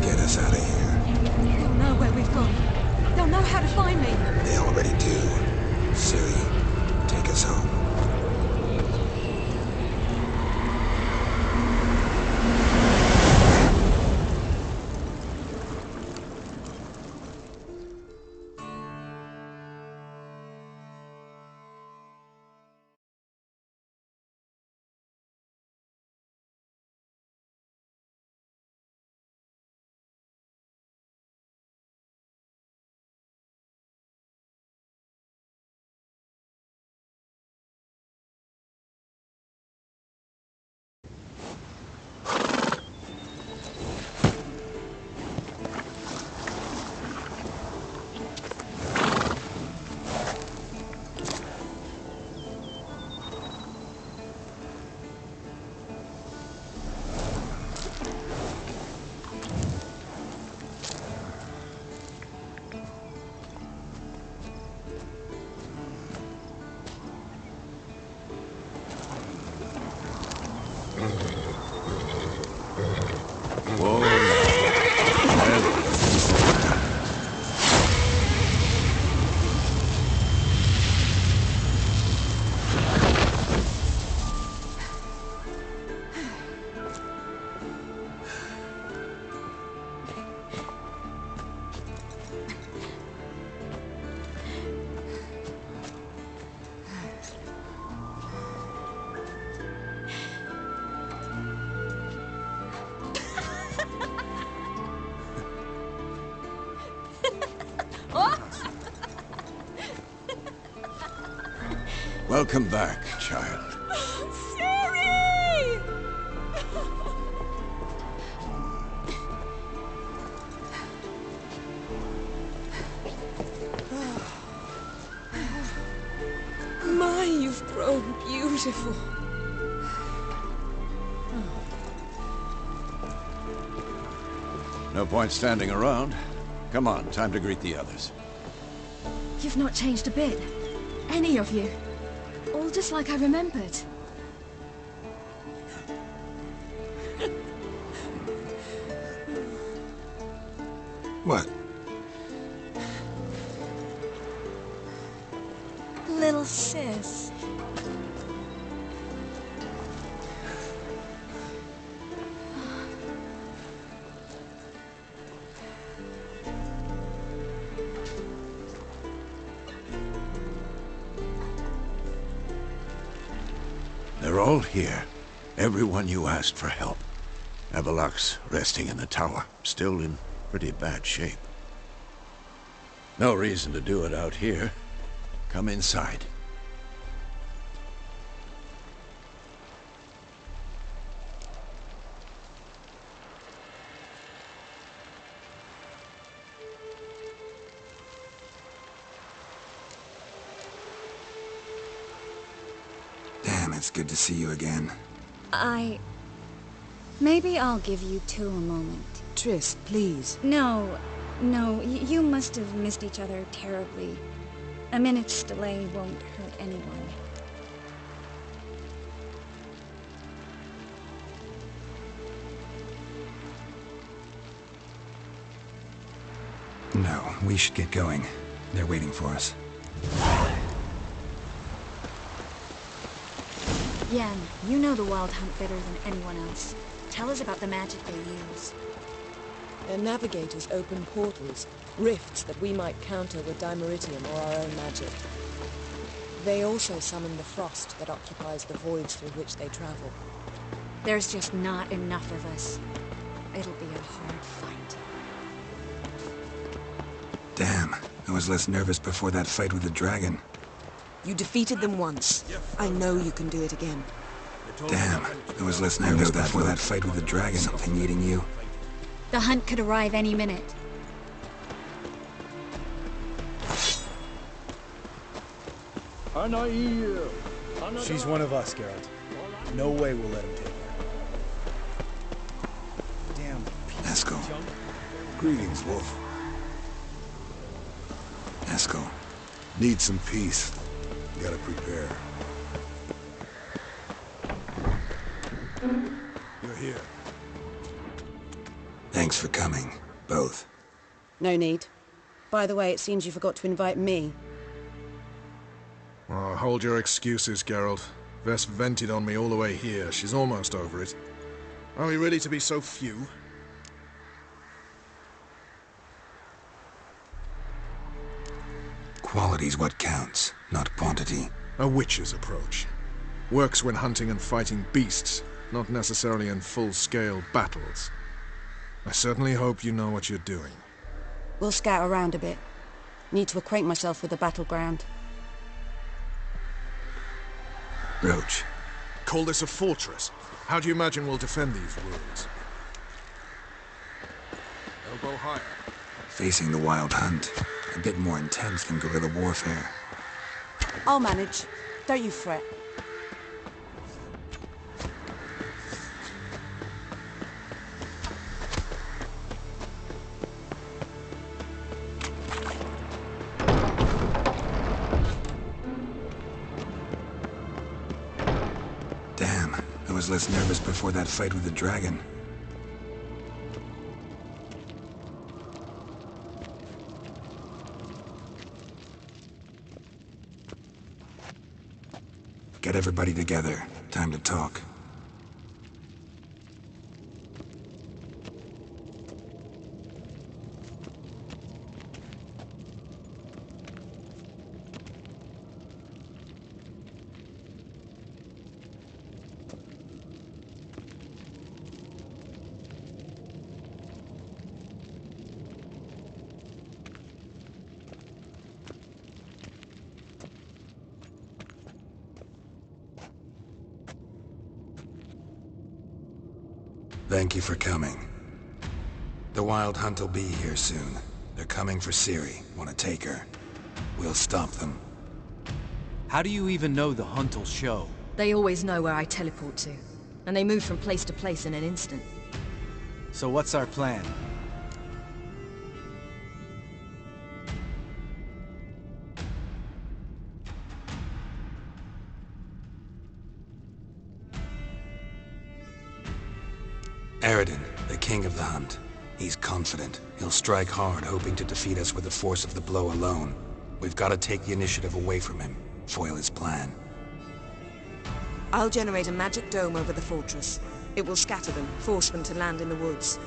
Get us out of here. They'll know where we've gone. They'll know how to find me. They already do. Ciri, take us home. Welcome back, child. Ciri! My, you've grown beautiful. No point standing around. Come on, time to greet the others. You've not changed a bit. Any of you. All just like I remembered. What? Little sis. They're all here. Everyone you asked for help. Avalok's resting in the tower, still in Pretty bad shape. No reason to do it out here. Come inside. Damn, it's good to see you again. Maybe I'll give you two a moment. Triss, please. No, you must have missed each other terribly. A minute's delay won't hurt anyone. No, we should get going. They're waiting for us. Yen, you know the Wild Hunt better than anyone else. Tell us about the magic they use. Their navigators open portals, rifts that we might counter with dimeritium or our own magic. They also summon the frost that occupies the voids through which they travel. There's just not enough of us. It'll be a hard fight. Damn, I was less nervous before that fight with the dragon. You defeated them once. I know you can do it again. Damn, I was less nervous before that fight with the dragon. Something needing you. The hunt could arrive any minute. She's one of us, Geralt. No way we'll let him take her. Damn. Eskel. Greetings, Wolf. Eskel. Need some peace. Gotta prepare. You're here. Thanks for coming, both. No need. By the way, it seems you forgot to invite me. Oh, hold your excuses, Geralt. Vess vented on me all the way here. She's almost over it. Are we ready to be so few? Quality's what counts, not quantity. A witch's approach. Works when hunting and fighting beasts, not necessarily in full-scale battles. I certainly hope you know what you're doing. We'll scout around a bit. Need to acquaint myself with the battleground. Roach. Call this a fortress. How do you imagine we'll defend these ruins? Elbow higher. Facing the Wild Hunt. A bit more intense than guerrilla warfare. I'll manage. Don't you fret. Damn, I was less nervous before that fight with the dragon. Get everybody together. Time to talk. Thank you for coming. The Wild Hunt will be here soon. They're coming for Ciri. Want to take her. We'll stop them. How do you even know the Hunt will show? They always know where I teleport to. And they move from place to place in an instant. So what's our plan? Eredin, the king of the hunt. He's confident. He'll strike hard, hoping to defeat us with the force of the blow alone. We've got to take the initiative away from him, foil his plan. I'll generate a magic dome over the fortress. It will scatter them, force them to land in the woods.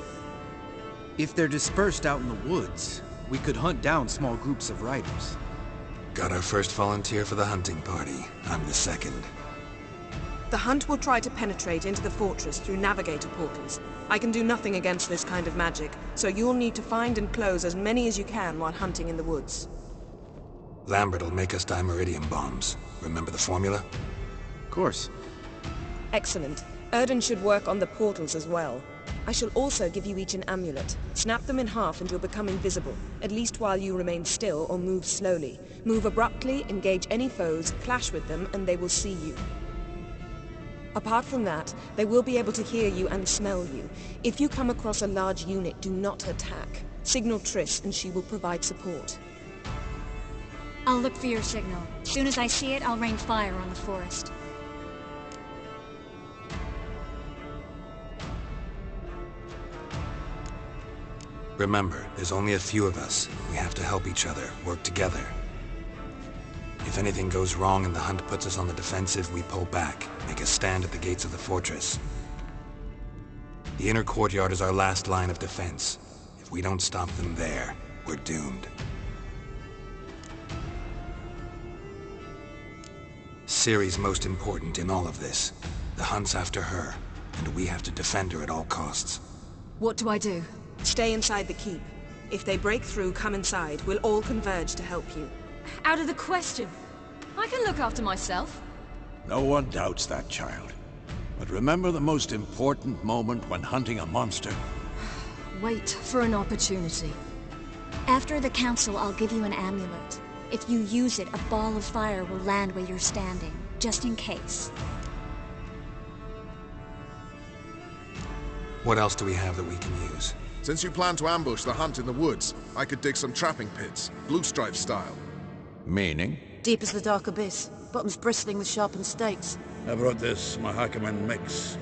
If they're dispersed out in the woods, we could hunt down small groups of riders. Got our first volunteer for the hunting party. I'm the second. The hunt will try to penetrate into the fortress through navigator portals. I can do nothing against this kind of magic, so you'll need to find and close as many as you can while hunting in the woods. Lambert'll make us dimeridium bombs. Remember the formula? Of course. Excellent. Erden should work on the portals as well. I shall also give you each an amulet. Snap them in half and you'll become invisible, at least while you remain still or move slowly. Move abruptly, engage any foes, clash with them, and they will see you. Apart from that, they will be able to hear you and smell you. If you come across a large unit, do not attack. Signal Triss and she will provide support. I'll look for your signal. Soon as I see it, I'll rain fire on the forest. Remember, there's only a few of us. We have to help each other, work together. If anything goes wrong and the hunt puts us on the defensive, we pull back, make a stand at the gates of the fortress. The inner courtyard is our last line of defense. If we don't stop them there, we're doomed. Ciri's most important in all of this. The hunt's after her, and we have to defend her at all costs. What do I do? Stay inside the keep. If they break through, come inside. We'll all converge to help you. Out of the question. I can look after myself. No one doubts that, child. But remember the most important moment when hunting a monster? Wait for an opportunity. After the council, I'll give you an amulet. If you use it, a ball of fire will land where you're standing, just in case. What else do we have that we can use? Since you plan to ambush the hunt in the woods, I could dig some trapping pits, blue stripe style. Meaning? Deep as the dark abyss, bottoms bristling with sharpened stakes. I brought this Mahakaman mix.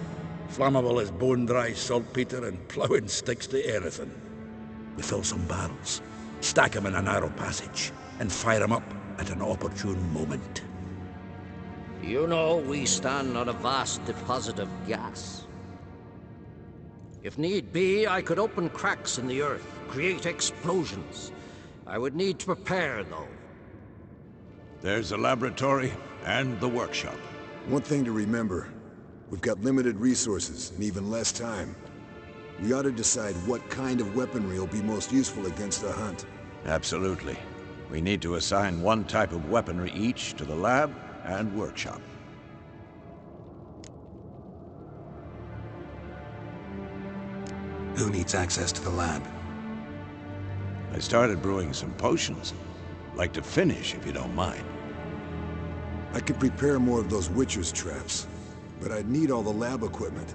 Flammable as bone-dry saltpeter and plowing sticks to anything. We fill some barrels, stack them in a narrow passage, and fire them up at an opportune moment. You know, we stand on a vast deposit of gas. If need be, I could open cracks in the earth, create explosions. I would need to prepare, though. There's the laboratory and the workshop. One thing to remember, we've got limited resources and even less time. We ought to decide what kind of weaponry will be most useful against the hunt. Absolutely. We need to assign one type of weaponry each to the lab and workshop. Who needs access to the lab? I started brewing some potions. Like to finish, if you don't mind. I could prepare more of those Witcher's traps, but I'd need all the lab equipment.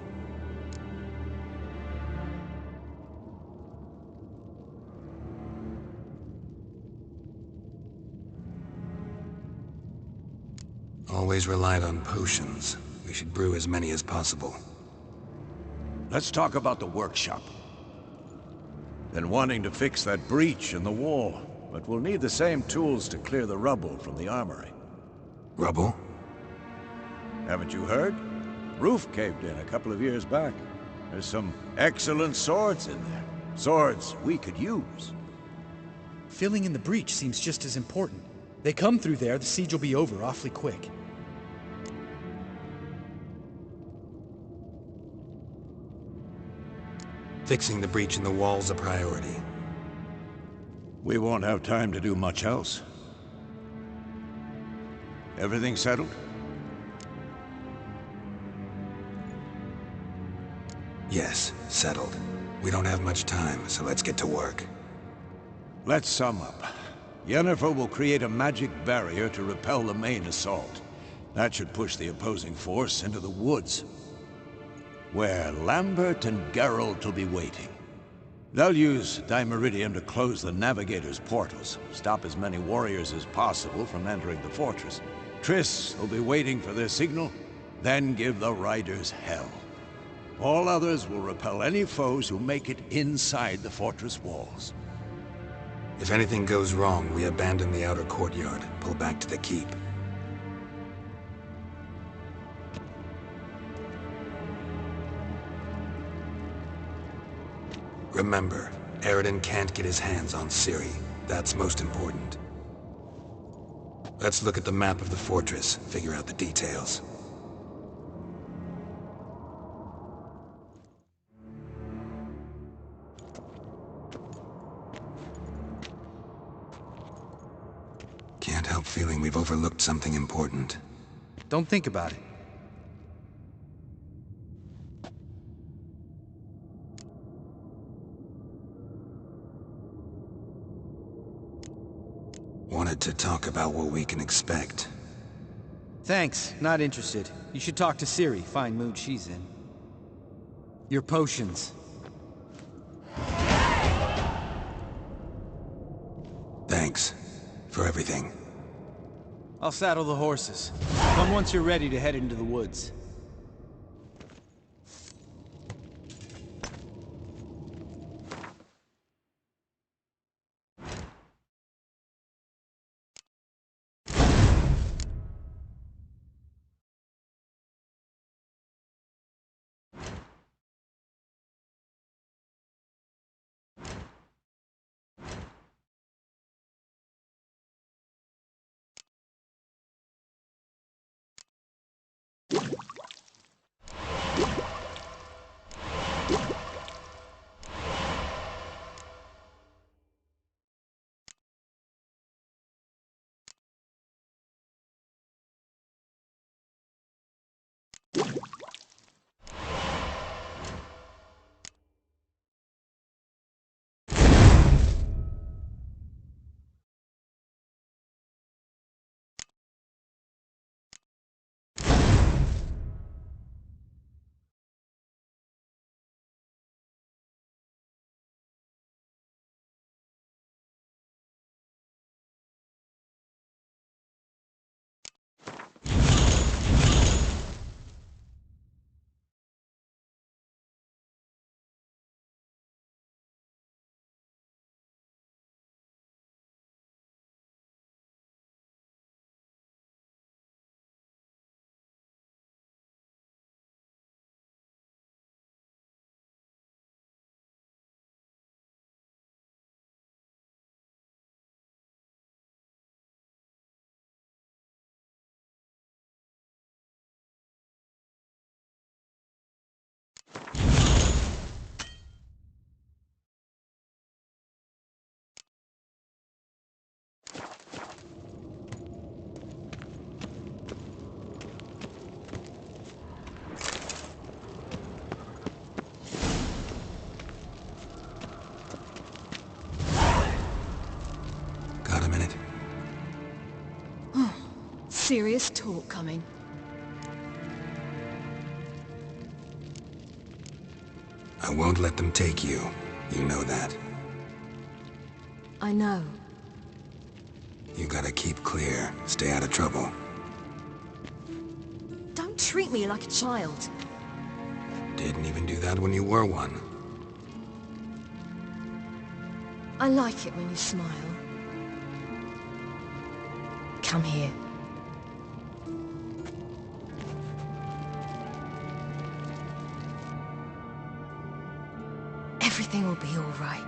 Always relied on potions. We should brew as many as possible. Let's talk about the workshop. Been wanting to fix that breach in the wall, but we'll need the same tools to clear the rubble from the armory. Rubble? Haven't you heard? Roof caved in a couple of years back. There's some excellent swords in there. Swords we could use. Filling in the breach seems just as important. They come through there, the siege will be over awfully quick. Fixing the breach in the wall's a priority. We won't have time to do much else. Everything settled? Yes, settled. We don't have much time, so let's get to work. Let's sum up. Yennefer will create a magic barrier to repel the main assault. That should push the opposing force into the woods, where Lambert and Geralt will be waiting. They'll use dimeridium to close the Navigator's portals, stop as many warriors as possible from entering the fortress. Triss will be waiting for their signal, then give the riders hell. All others will repel any foes who make it inside the fortress walls. If anything goes wrong, we abandon the outer courtyard, pull back to the keep. Remember, Eridan can't get his hands on Ciri. That's most important. Let's look at the map of the fortress, figure out the details. Can't help feeling we've overlooked something important. Don't think about it. Wanted to talk about what we can expect. Thanks, not interested. You should talk to Ciri, fine mood she's in. Your potions. Thanks. For everything. I'll saddle the horses. Come once you're ready to head into the woods. Got a minute? Serious talk coming. I won't let them take you. You know that. I know. You gotta keep clear. Stay out of trouble. Don't treat me like a child. Didn't even do that when you were one. I like it when you smile. Come here. Everything will be all right.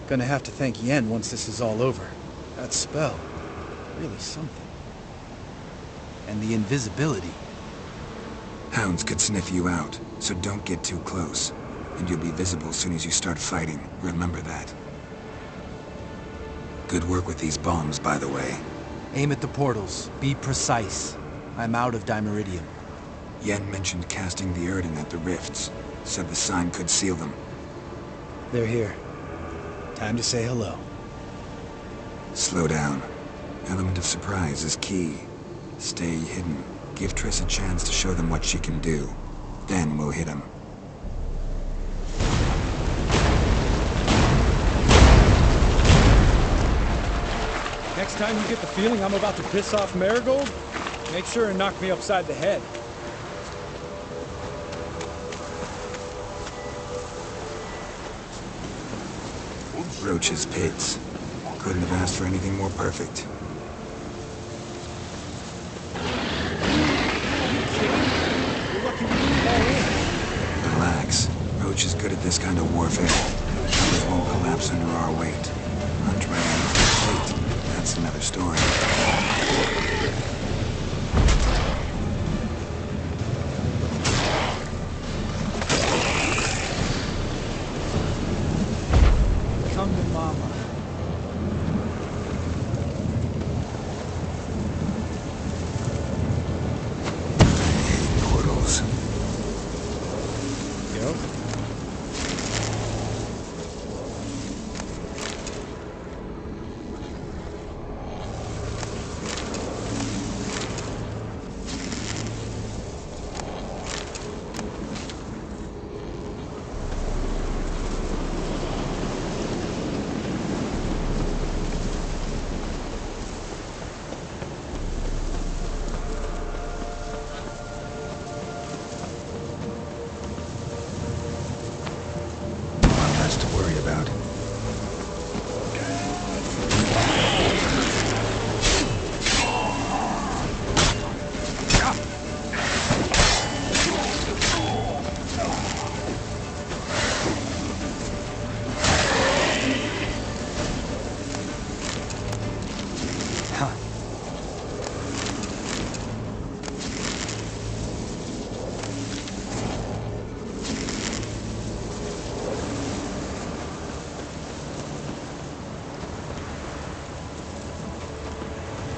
Gonna have to thank Yen once this is all over. That spell, really something. And the invisibility. Hounds could sniff you out, so don't get too close. And you'll be visible as soon as you start fighting. Remember that. Good work with these bombs, by the way. Aim at the portals. Be precise. I'm out of Dimeridium. Yen mentioned casting the Erden at the rifts. Said the sign could seal them. They're here. Time to say hello. Slow down. Element of surprise is key. Stay hidden. Give Triss a chance to show them what she can do. Then we'll hit them. Next time you get the feeling I'm about to piss off Marigold, make sure and knock me upside the head. Roach's pits. Couldn't have asked for anything more perfect. Relax. Roach is good at this kind of warfare. Others won't collapse under our weight. Hunt right out of the plate. That's another story. Come to Mama. Portals. Yo.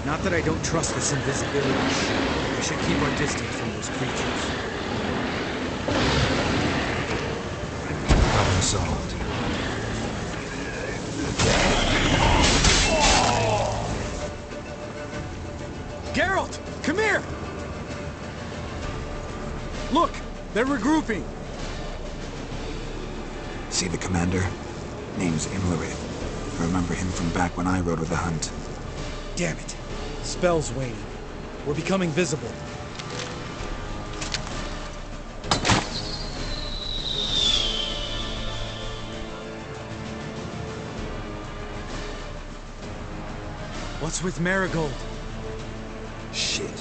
Not that I don't trust this invisibility. We should keep our distance from those creatures. Problem solved. Geralt! Come here! Look! They're regrouping! See the commander? Name's Imlerith. I remember him from back when I rode with the hunt. Damn it. Spell's waning. We're becoming visible. What's with Marigold? Shit.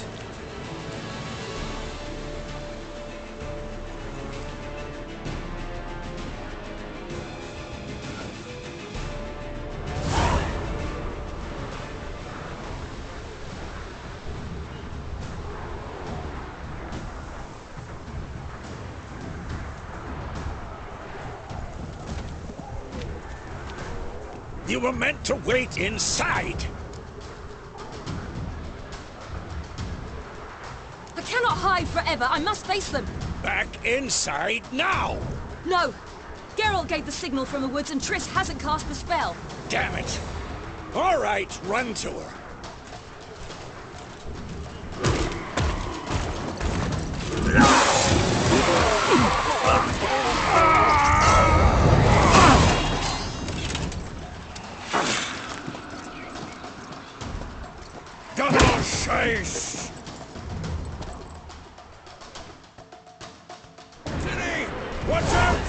You were meant to wait inside! I cannot hide forever. I must face them. Back inside now! No. Geralt gave the signal from the woods and Triss hasn't cast the spell. Damn it! All right, run to her. Double chase! City! Watch out!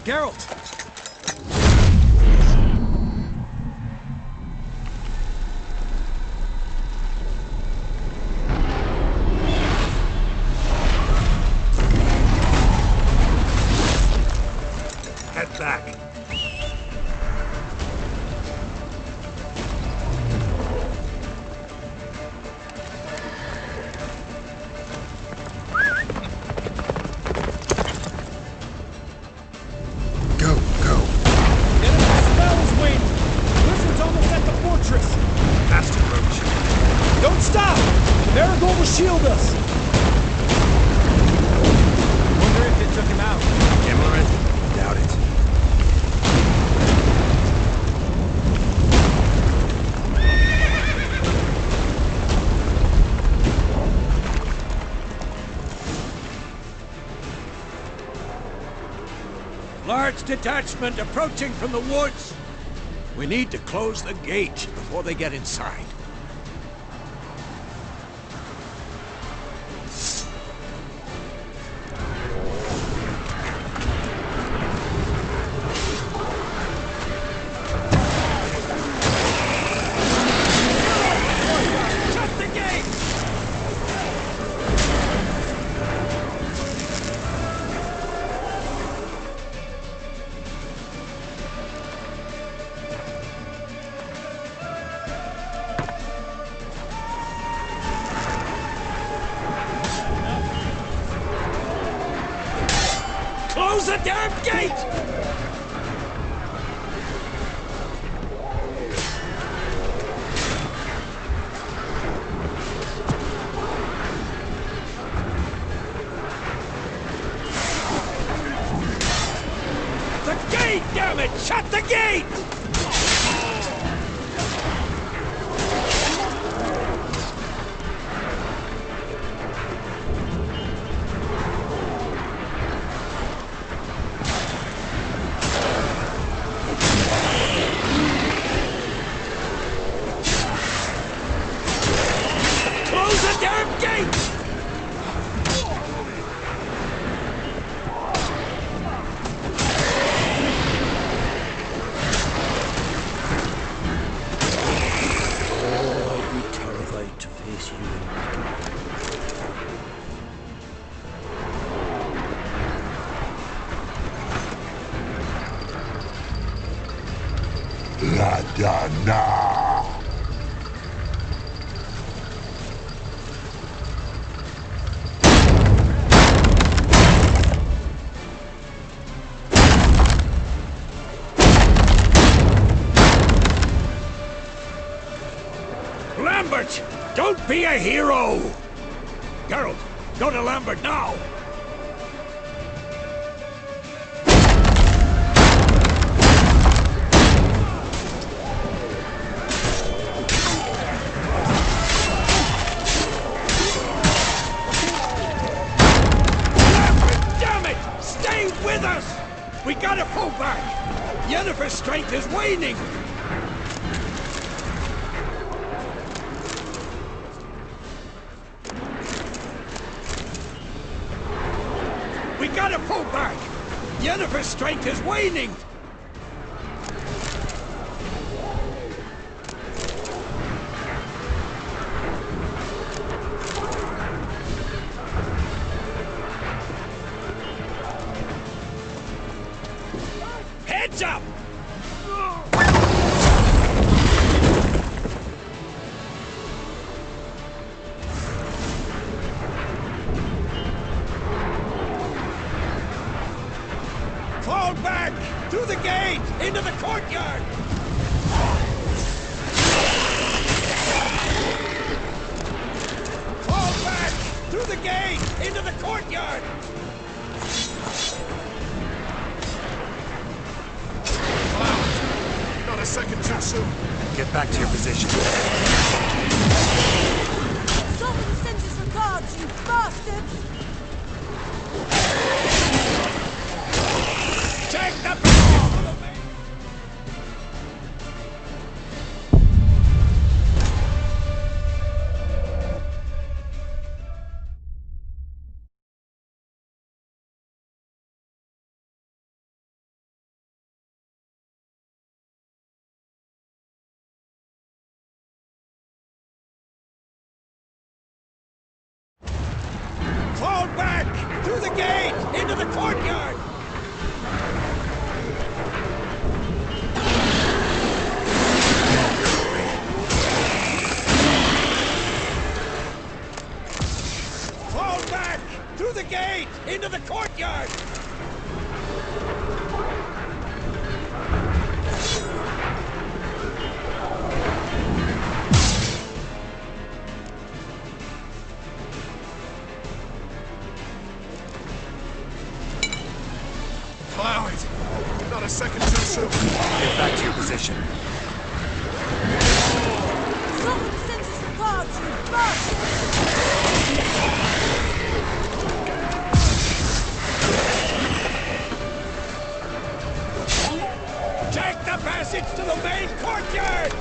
Geralt! Head back. Go, go. Enemy spells waiting! Wizard's almost at the fortress! Fast approach. Don't stop! Marigold will shield us! Wonder if it took him out. Imlerith? Doubt it. Large detachment approaching from the woods. We need to close the gate before they get inside. Shut the gate! Close the damn gate! The gate, damn it! Shut the gate! Close the damn gate! Oh, I'd be terrified to face you. La Dana! Lambert! Don't be a hero! Geralt, go to Lambert now! Lambert, damn it! Stay with us! We gotta pull back! Yennefer's strength is waning! We gotta pull back! Yennefer's strength is waning! Heads up! Fall back! Through the gate! Into the courtyard! Fall back! Through the gate! Into the courtyard! Not a second too soon. Get back to your position. Someone sends us regards, you bastards! Take the Fall back! Through the gate! Into the courtyard! Fall back! Through the gate! Into the courtyard! Allow it! Not a second too soon. Get back to your position. Someone sends us regards, you bastard! Take the passage to the main courtyard!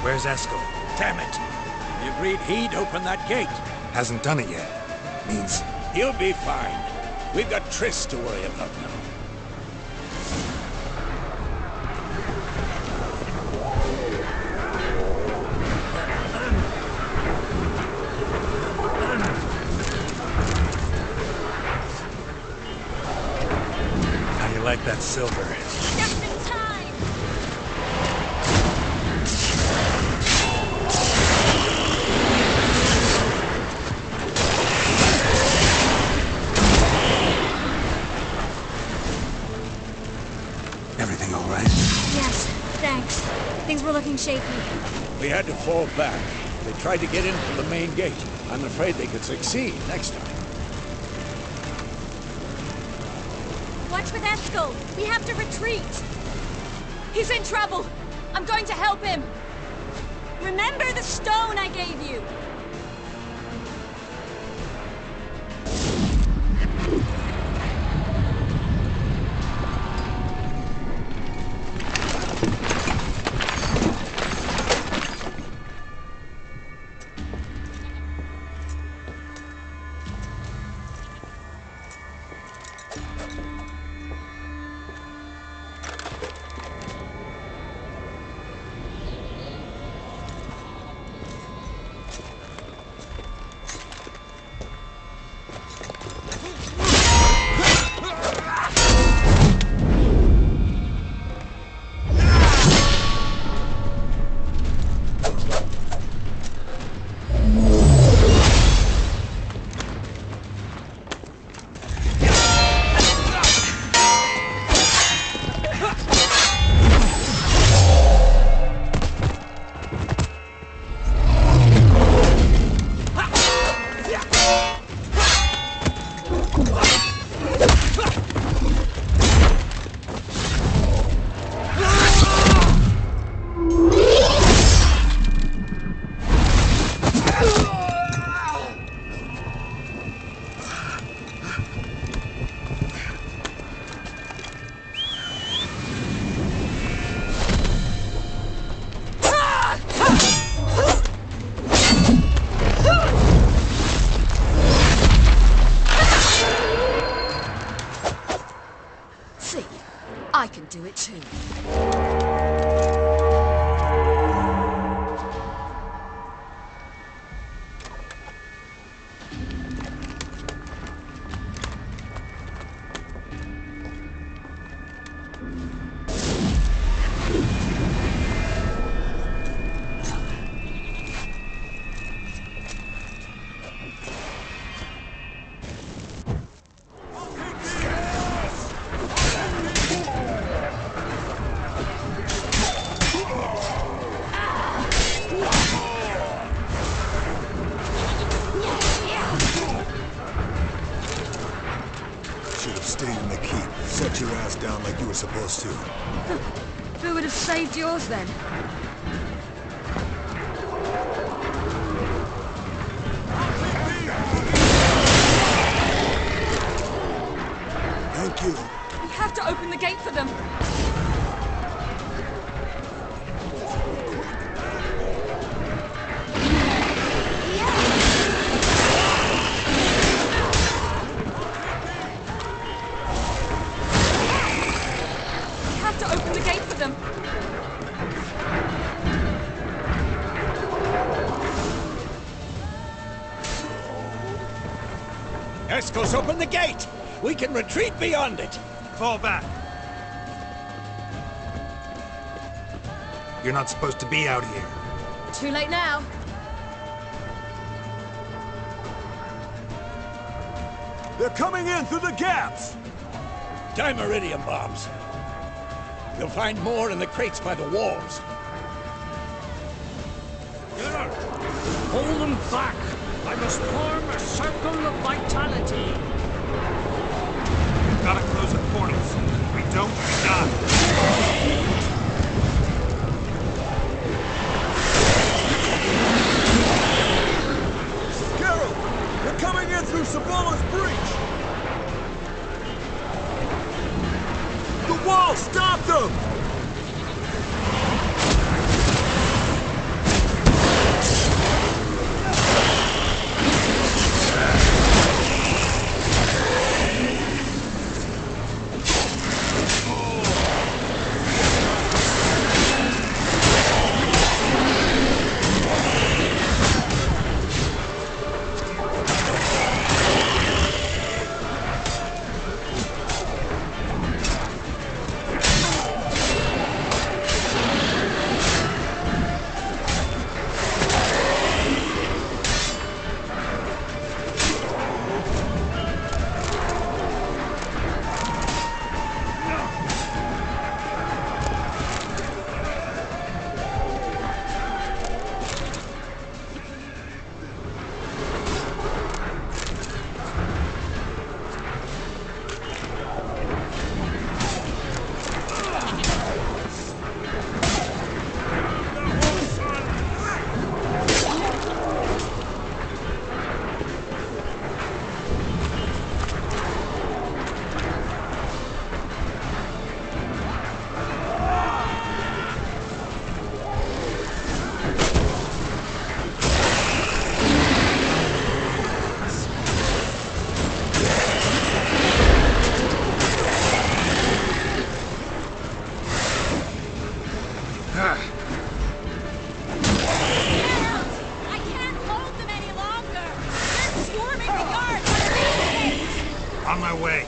Where's Esco? Damn it! He agreed he'd open that gate. Hasn't done it yet. Means... He'll be fine. We've got Triss to worry about now. How you like that silver? Just in time! Everything all right? Yes, thanks. Things were looking shaky. We had to fall back. They tried to get in from the main gate. I'm afraid they could succeed next time. Watch with Eskel! We have to retreat! He's in trouble! I'm going to help him! Remember the stone I gave you! I can do it too. Set your ass down like you were supposed to. Who would have saved yours then? Thank you. We have to open the gate for them. Esco's opened the gate! We can retreat beyond it! Fall back. You're not supposed to be out here. Too late now. They're coming in through the gaps! Dimeridium bombs. You'll find more in the crates by the walls. Hold them back! I must form a circle of vitality. We've got to close the portals. If we don't, we die. They're coming in through Sabolo's breach! The wall! Stop them! On my way.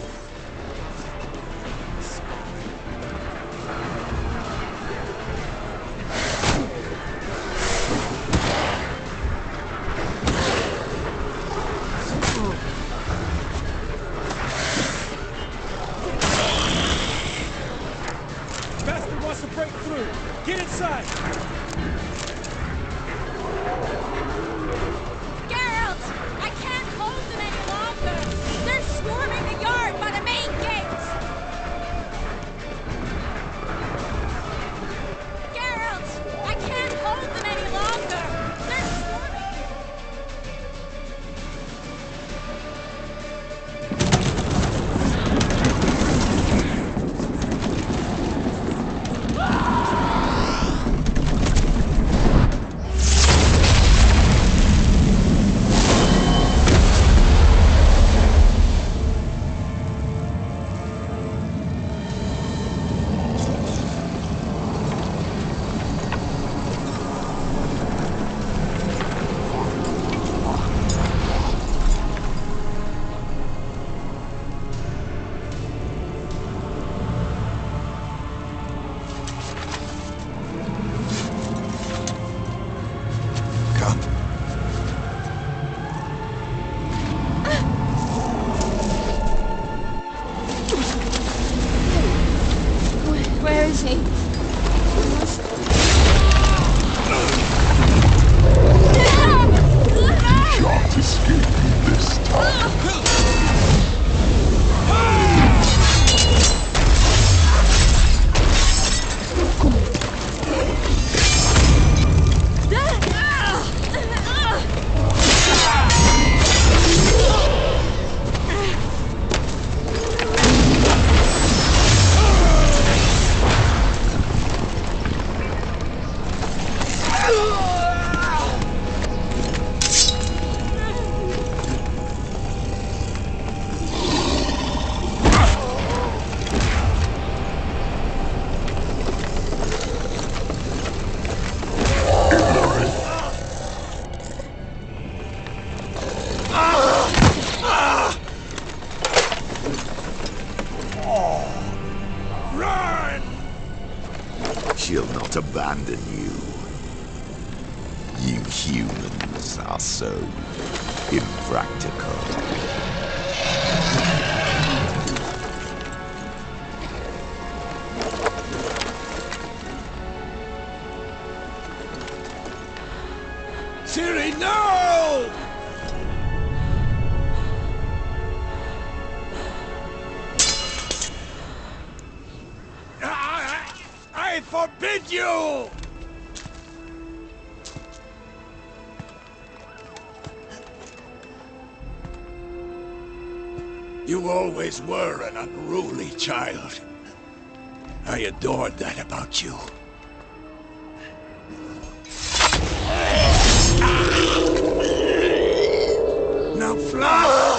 Bastard wants to break through. Get inside. She'll not abandon you. You humans are so impractical. Ciri, no! I forbid you! You always were an unruly child. I adored that about you. Now fly!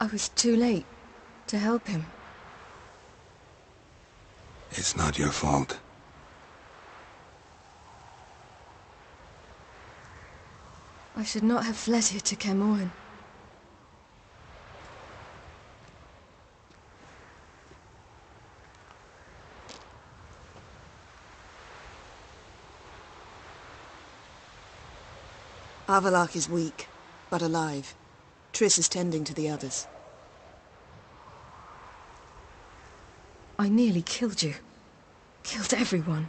I was too late to help him. It's not your fault. I should not have fled here to Camoin. Avalok is weak, but alive. Triss is tending to the others. I nearly killed you. Killed everyone.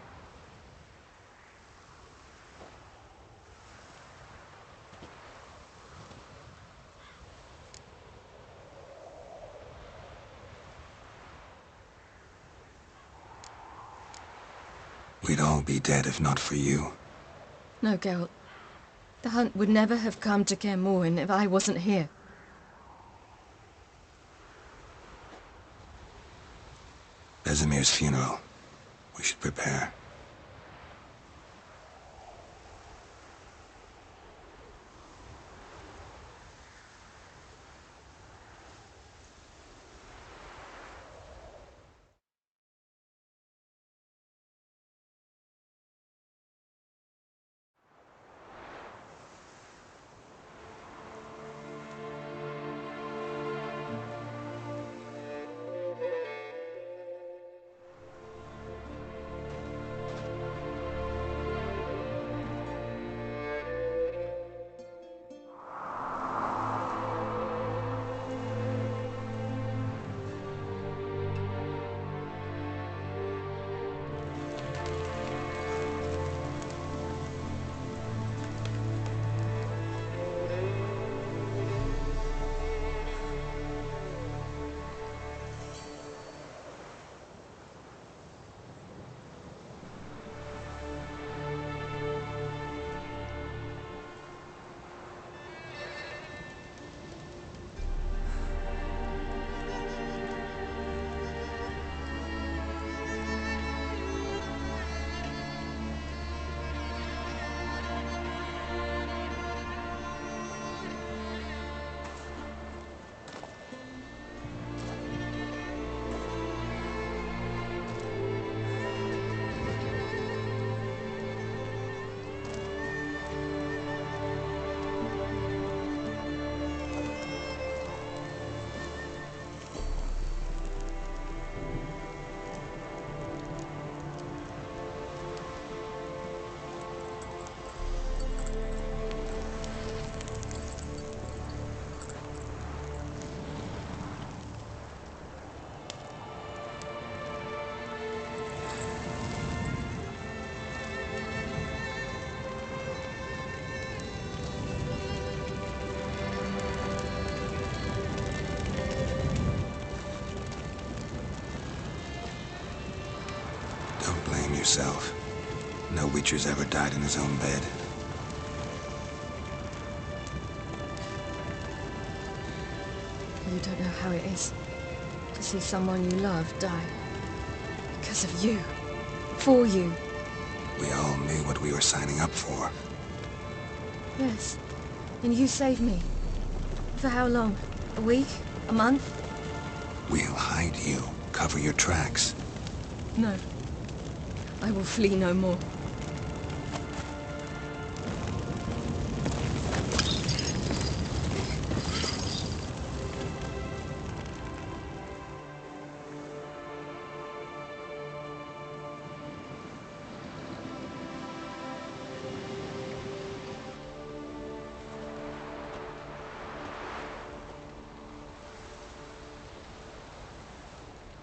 We'd all be dead if not for you. No, Geralt. The hunt would never have come to Kaer Morhen if I wasn't here. Vesemir's funeral. We should prepare. Don't blame yourself. No Witcher's ever died in his own bed. You don't know how it is to see someone you love die. Because of you. For you. We all knew what we were signing up for. Yes. And you saved me. For how long? A week? A month? We'll hide you. Cover your tracks. No. I will flee no more.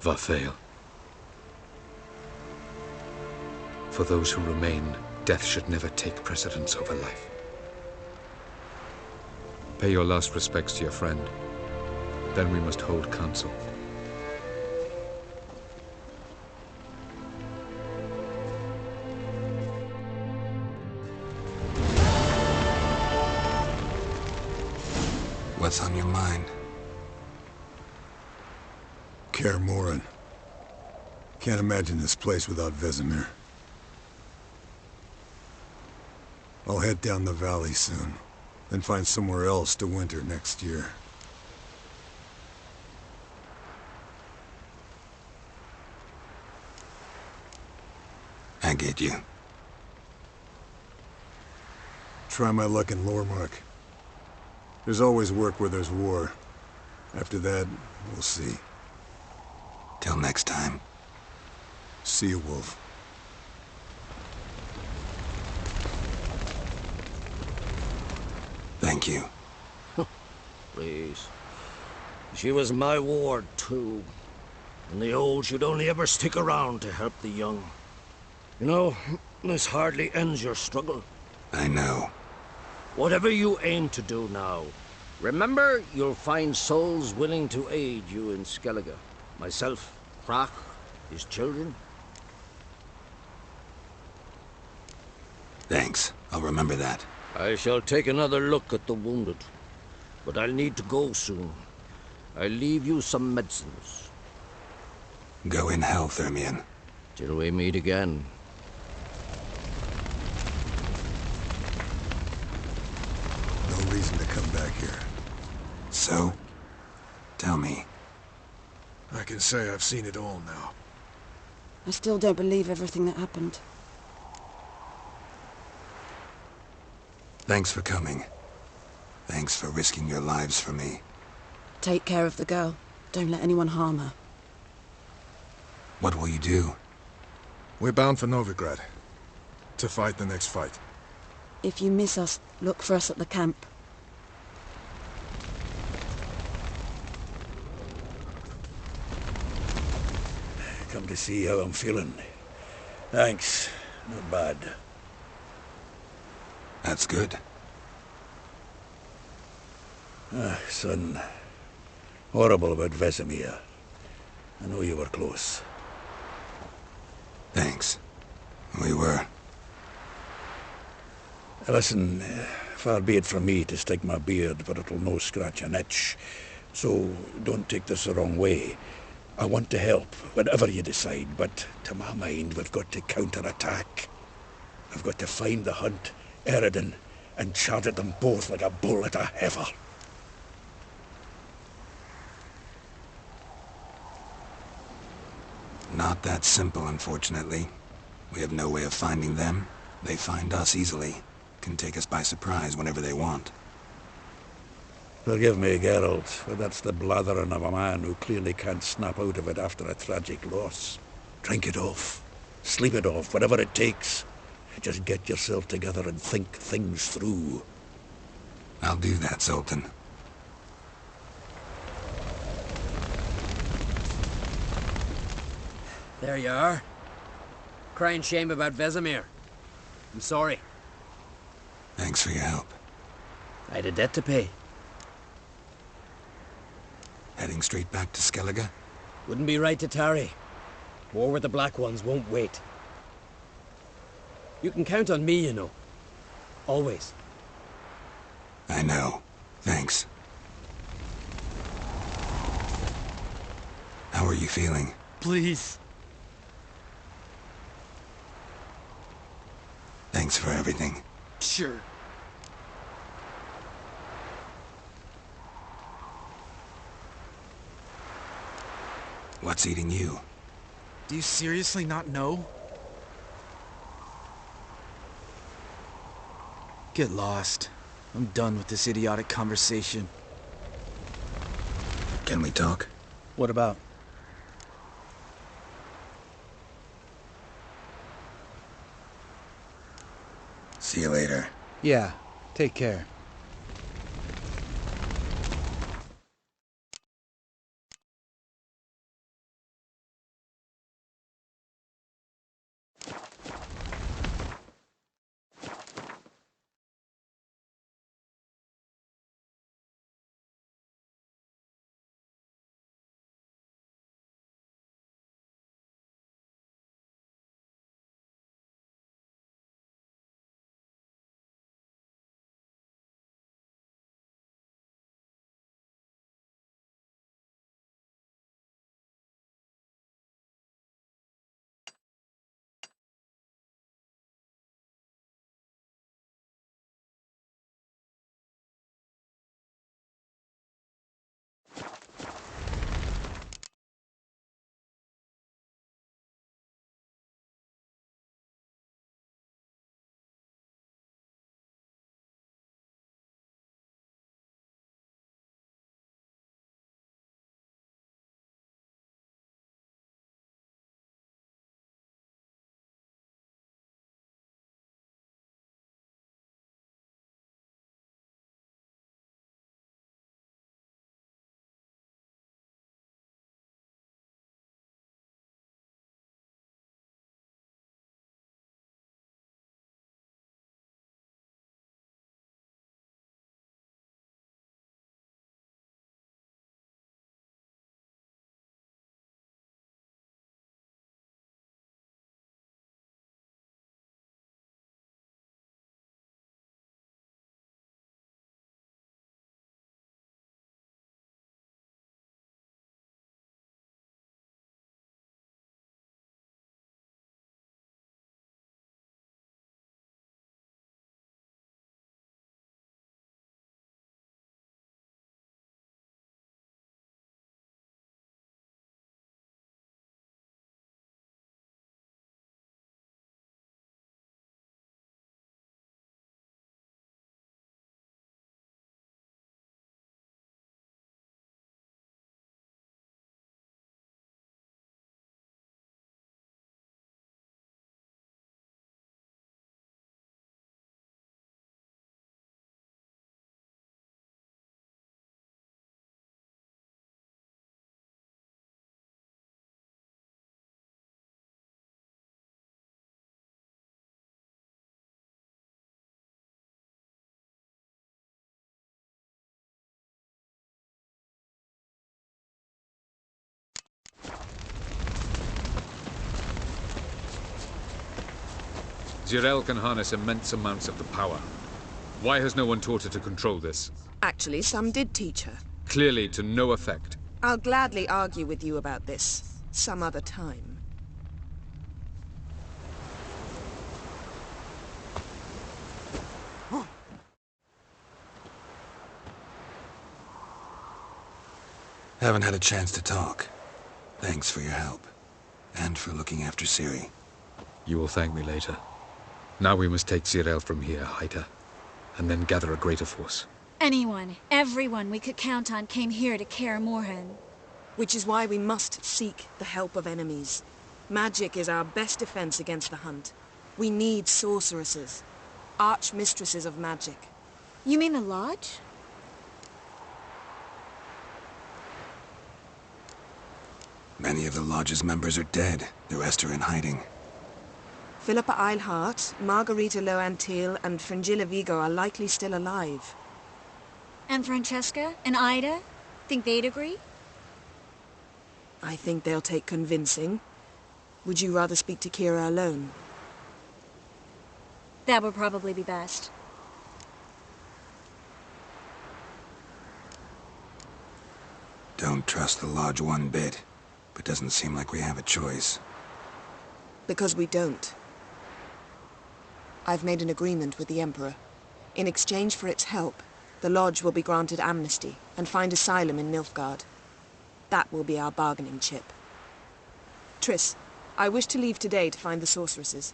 Varthael. For those who remain, death should never take precedence over life. Pay your last respects to your friend. Then we must hold council. What's on your mind? Kaer Morhen. Can't imagine this place without Vesemir. I'll head down the valley soon, then find somewhere else to winter next year. I get you. try my luck in Lormark. There's always work where there's war. After that, we'll see. Till next time. See you, Wolf. Thank you. Please. She was my ward, too. And the old should only ever stick around to help the young. You know, this hardly ends your struggle. I know. Whatever you aim to do now, remember you'll find souls willing to aid you in Skellige. Myself, Krak, his children. Thanks. I'll remember that. I shall take another look at the wounded. But I'll need to go soon. I'll leave you some medicines. Go in health, Ermion. Till we meet again. No reason to come back here. So? Tell me. I can say I've seen it all now. I still don't believe everything that happened. Thanks for coming. Thanks for risking your lives for me. Take care of the girl. Don't let anyone harm her. What will you do? We're bound for Novigrad. To fight the next fight. If you miss us, look for us at the camp. Come to see how I'm feeling. Thanks. Not bad. That's good. Son. Horrible about Vesemir. I know you were close. Thanks. We were. Listen, far be it from me to stick my beard, but it'll no scratch an itch. So don't take this the wrong way. I want to help, whatever you decide, but to my mind, we've got to counter-attack. I've got to find the Hunt, Eredin, and charge at them both like a bull at a heifer. Not that simple, unfortunately. We have no way of finding them. They find us easily. Can take us by surprise whenever they want. Forgive me, Geralt, but that's the blathering of a man who clearly can't snap out of it after a tragic loss. Drink it off. Sleep it off, whatever it takes. Just get yourself together and think things through. I'll do that, Zoltan. There you are. Crying shame about Vesemir. I'm sorry. Thanks for your help. I had a debt to pay. Heading straight back to Skellige? Wouldn't be right to tarry. War with the Black Ones won't wait. You can count on me, you know. Always. I know. Thanks. How are you feeling? Please. Thanks for everything. Sure. What's eating you? Do you seriously not know? Get lost. I'm done with this idiotic conversation. Can we talk? What about? See you later. Yeah, take care. Jirel can harness immense amounts of the power. Why has no one taught her to control this? Actually, some did teach her. Clearly to no effect. I'll gladly argue with you about this some other time. Haven't had a chance to talk. Thanks for your help. And for looking after Ciri. You will thank me later. Now we must take Jirel from here, hide her, and then gather a greater force. Anyone, everyone we could count on came here to Kaer Morhen. Which is why we must seek the help of enemies. Magic is our best defense against the Hunt. We need sorceresses. Archmistresses of magic. You mean the Lodge? Many of the Lodge's members are dead. The rest are in hiding. Philippa Eilhart, Margarita Loantil, and Fringilla Vigo are likely still alive. And Francesca and Ida? Think they'd agree? I think they'll take convincing. Would you rather speak to Kira alone? That would probably be best. Don't trust the Lodge one bit, but doesn't seem like we have a choice. Because we don't. I've made an agreement with the Emperor. In exchange for its help, the Lodge will be granted amnesty and find asylum in Nilfgaard. That will be our bargaining chip. Triss, I wish to leave today to find the sorceresses.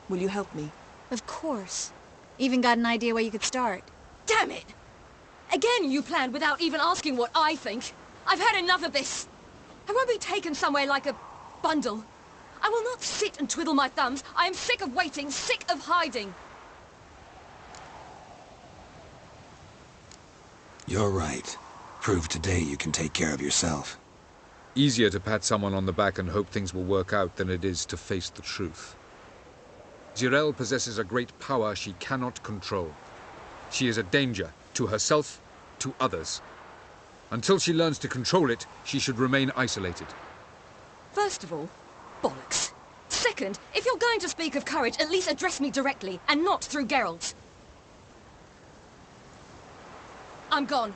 Will you help me? Of course. Even got an idea where you could start. Damn it! Again you planned without even asking what I think. I've had enough of this. I won't be taken somewhere like a bundle. I will not sit and twiddle my thumbs. I am sick of waiting, sick of hiding. You're right. Prove today you can take care of yourself. Easier to pat someone on the back and hope things will work out than it is to face the truth. Jirel possesses a great power she cannot control. She is a danger to herself, to others. Until she learns to control it, she should remain isolated. First of all, bollocks. Second, if you're going to speak of courage, at least address me directly, and not through Geralt. I'm gone.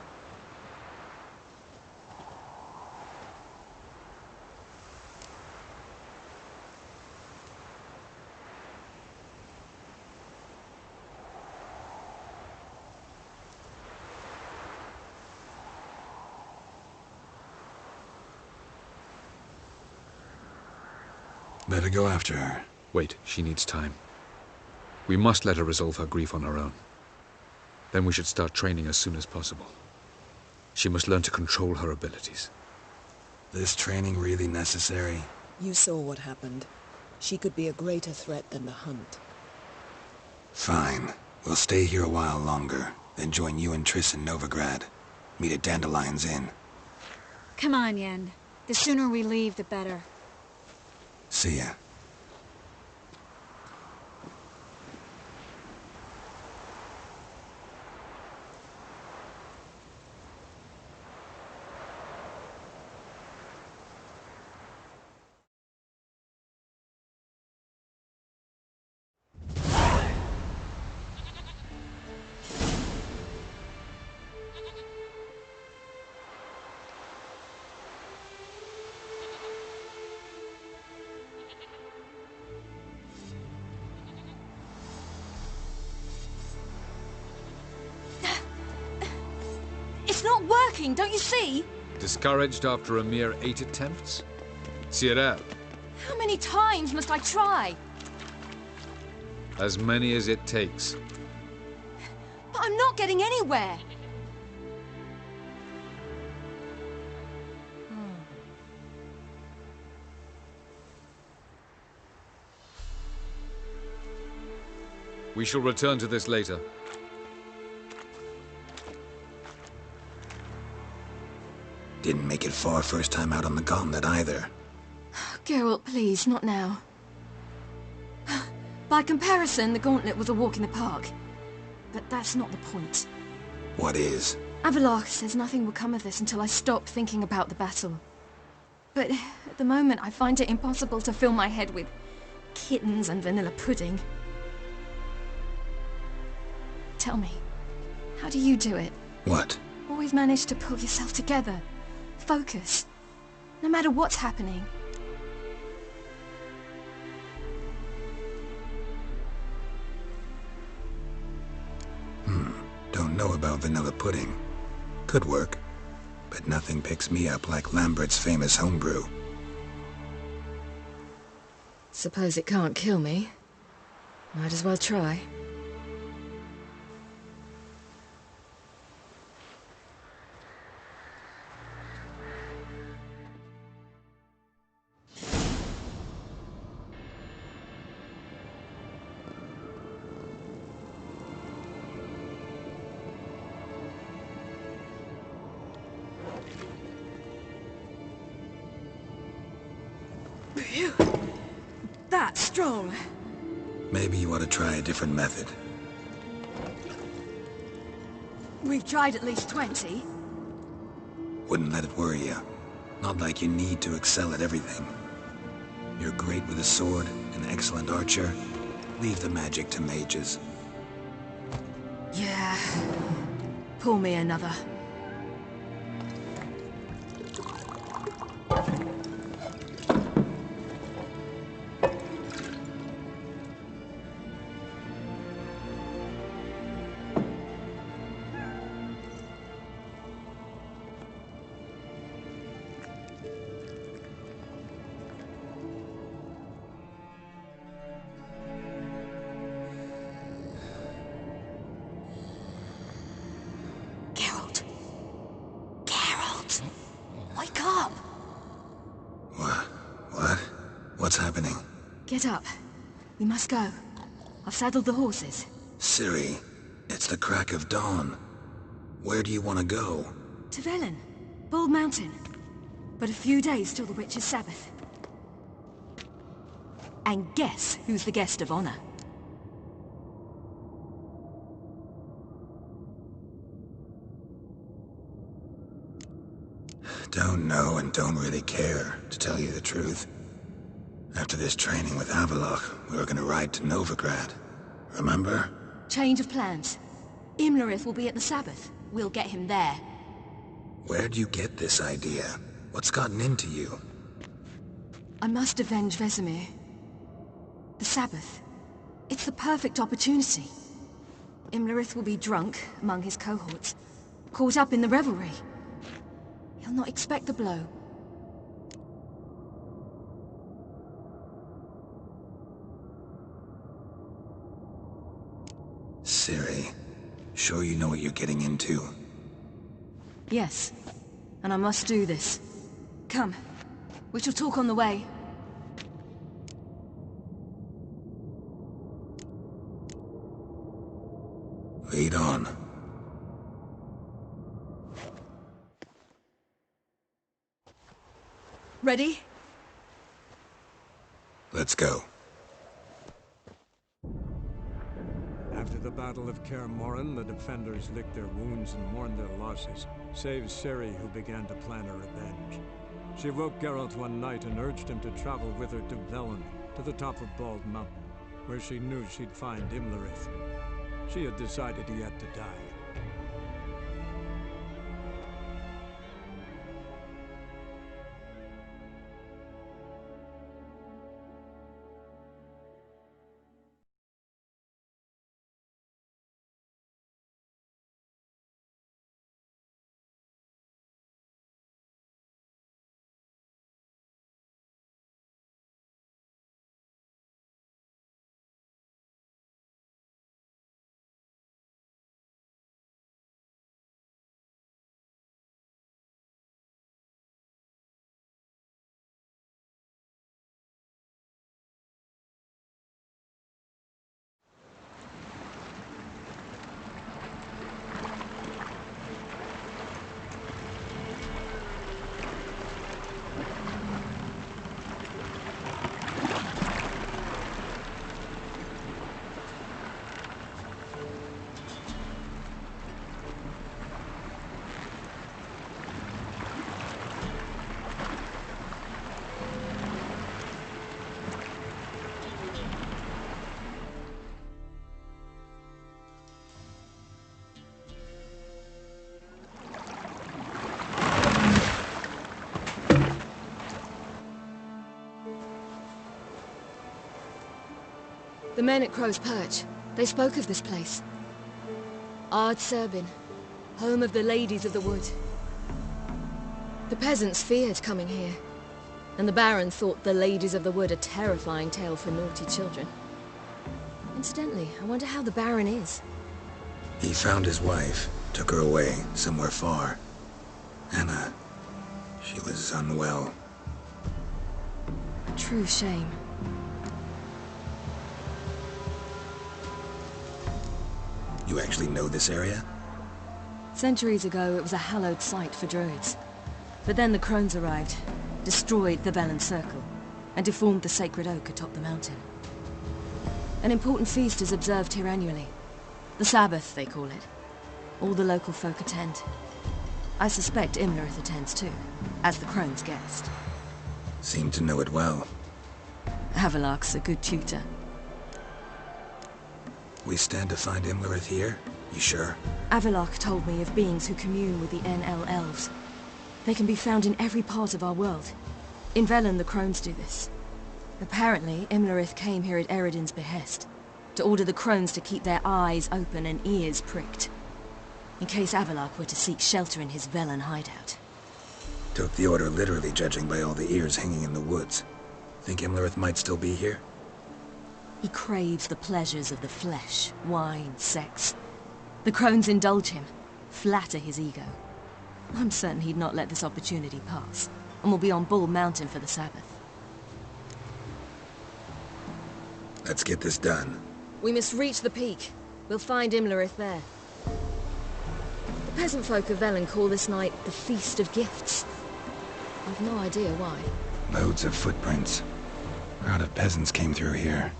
Better go after her. Wait, she needs time. We must let her resolve her grief on her own. Then we should start training as soon as possible. She must learn to control her abilities. This training really necessary? You saw what happened. She could be a greater threat than the Hunt. Fine. We'll stay here a while longer, then join you and Triss in Novigrad. Meet at Dandelion's Inn. Come on, Yen. The sooner we leave, the better. See ya. It's not working, don't you see? Discouraged after a mere 8 attempts? Jirel. How many times must I try? As many as it takes. But I'm not getting anywhere. We shall return to this later. Didn't make it far first time out on the gauntlet either. Geralt, please, not now. By comparison, the gauntlet was a walk in the park. But that's not the point. What is? Avallac'h says nothing will come of this until I stop thinking about the battle. But at the moment, I find it impossible to fill my head with kittens and vanilla pudding. Tell me, how do you do it? What? Always manage to pull yourself together. Focus. No matter what's happening. Don't know about vanilla pudding. Could work, but nothing picks me up like Lambert's famous homebrew. Suppose it can't kill me. Might as well try. Phew. That's strong. Maybe you ought to try a different method. We've tried at least 20. Wouldn't let it worry you. Not like you need to excel at everything. You're great with a sword, an excellent archer. Leave the magic to mages. Yeah. Pull me another. Wake up! What? What's happening? Get up. We must go. I've saddled the horses. Ciri, it's the crack of dawn. Where do you want to go? To Velen. Bald Mountain. But a few days till the Witch's Sabbath. And guess who's the guest of honor? Don't know and don't really care, to tell you the truth. After this training with Avallac'h, we were gonna ride to Novigrad. Remember? Change of plans. Imlerith will be at the Sabbath. We'll get him there. Where'd you get this idea? What's gotten into you? I must avenge Vesemir. The Sabbath. It's the perfect opportunity. Imlerith will be drunk among his cohorts, caught up in the revelry. He'll not expect the blow. Ciri, sure you know what you're getting into? Yes, and I must do this. Come, we shall talk on the way. Lead on. Ready? Let's go. After the Battle of Kaer Morhen, the defenders licked their wounds and mourned their losses, save Ciri, who began to plan a revenge. She woke Geralt one night and urged him to travel with her to Velen, to the top of Bald Mountain, where she knew she'd find Imlerith. She had decided he had to die. The men at Crow's Perch, they spoke of this place. Ard Serbin, home of the Ladies of the Wood. The peasants feared coming here, and the Baron thought the Ladies of the Wood a terrifying tale for naughty children. Incidentally, I wonder how the Baron is. He found his wife, took her away, somewhere far. Anna, she was unwell. A true shame. You actually know this area? Centuries ago, it was a hallowed site for druids. But then the crones arrived, destroyed the Velen Circle, and deformed the sacred oak atop the mountain. An important feast is observed here annually. The Sabbath, they call it. All the local folk attend. I suspect Imlerith attends too, as the crone's guest. Seem to know it well. Avalok's a good tutor. We stand to find Imlerith here? You sure? Avalok told me of beings who commune with the NL elves. They can be found in every part of our world. In Velen, the crones do this. Apparently, Imlerith came here at Eredin's behest, to order the crones to keep their eyes open and ears pricked, in case Avalok were to seek shelter in his Velen hideout. Took the order literally, judging by all the ears hanging in the woods. Think Imlerith might still be here? He craves the pleasures of the flesh, wine, sex. The crones indulge him, flatter his ego. I'm certain he'd not let this opportunity pass, and will be on Bull Mountain for the Sabbath. Let's get this done. We must reach the peak. We'll find Imlerith there. The peasant folk of Velen call this night the Feast of Gifts. I've no idea why. Loads of footprints. A crowd of peasants came through here.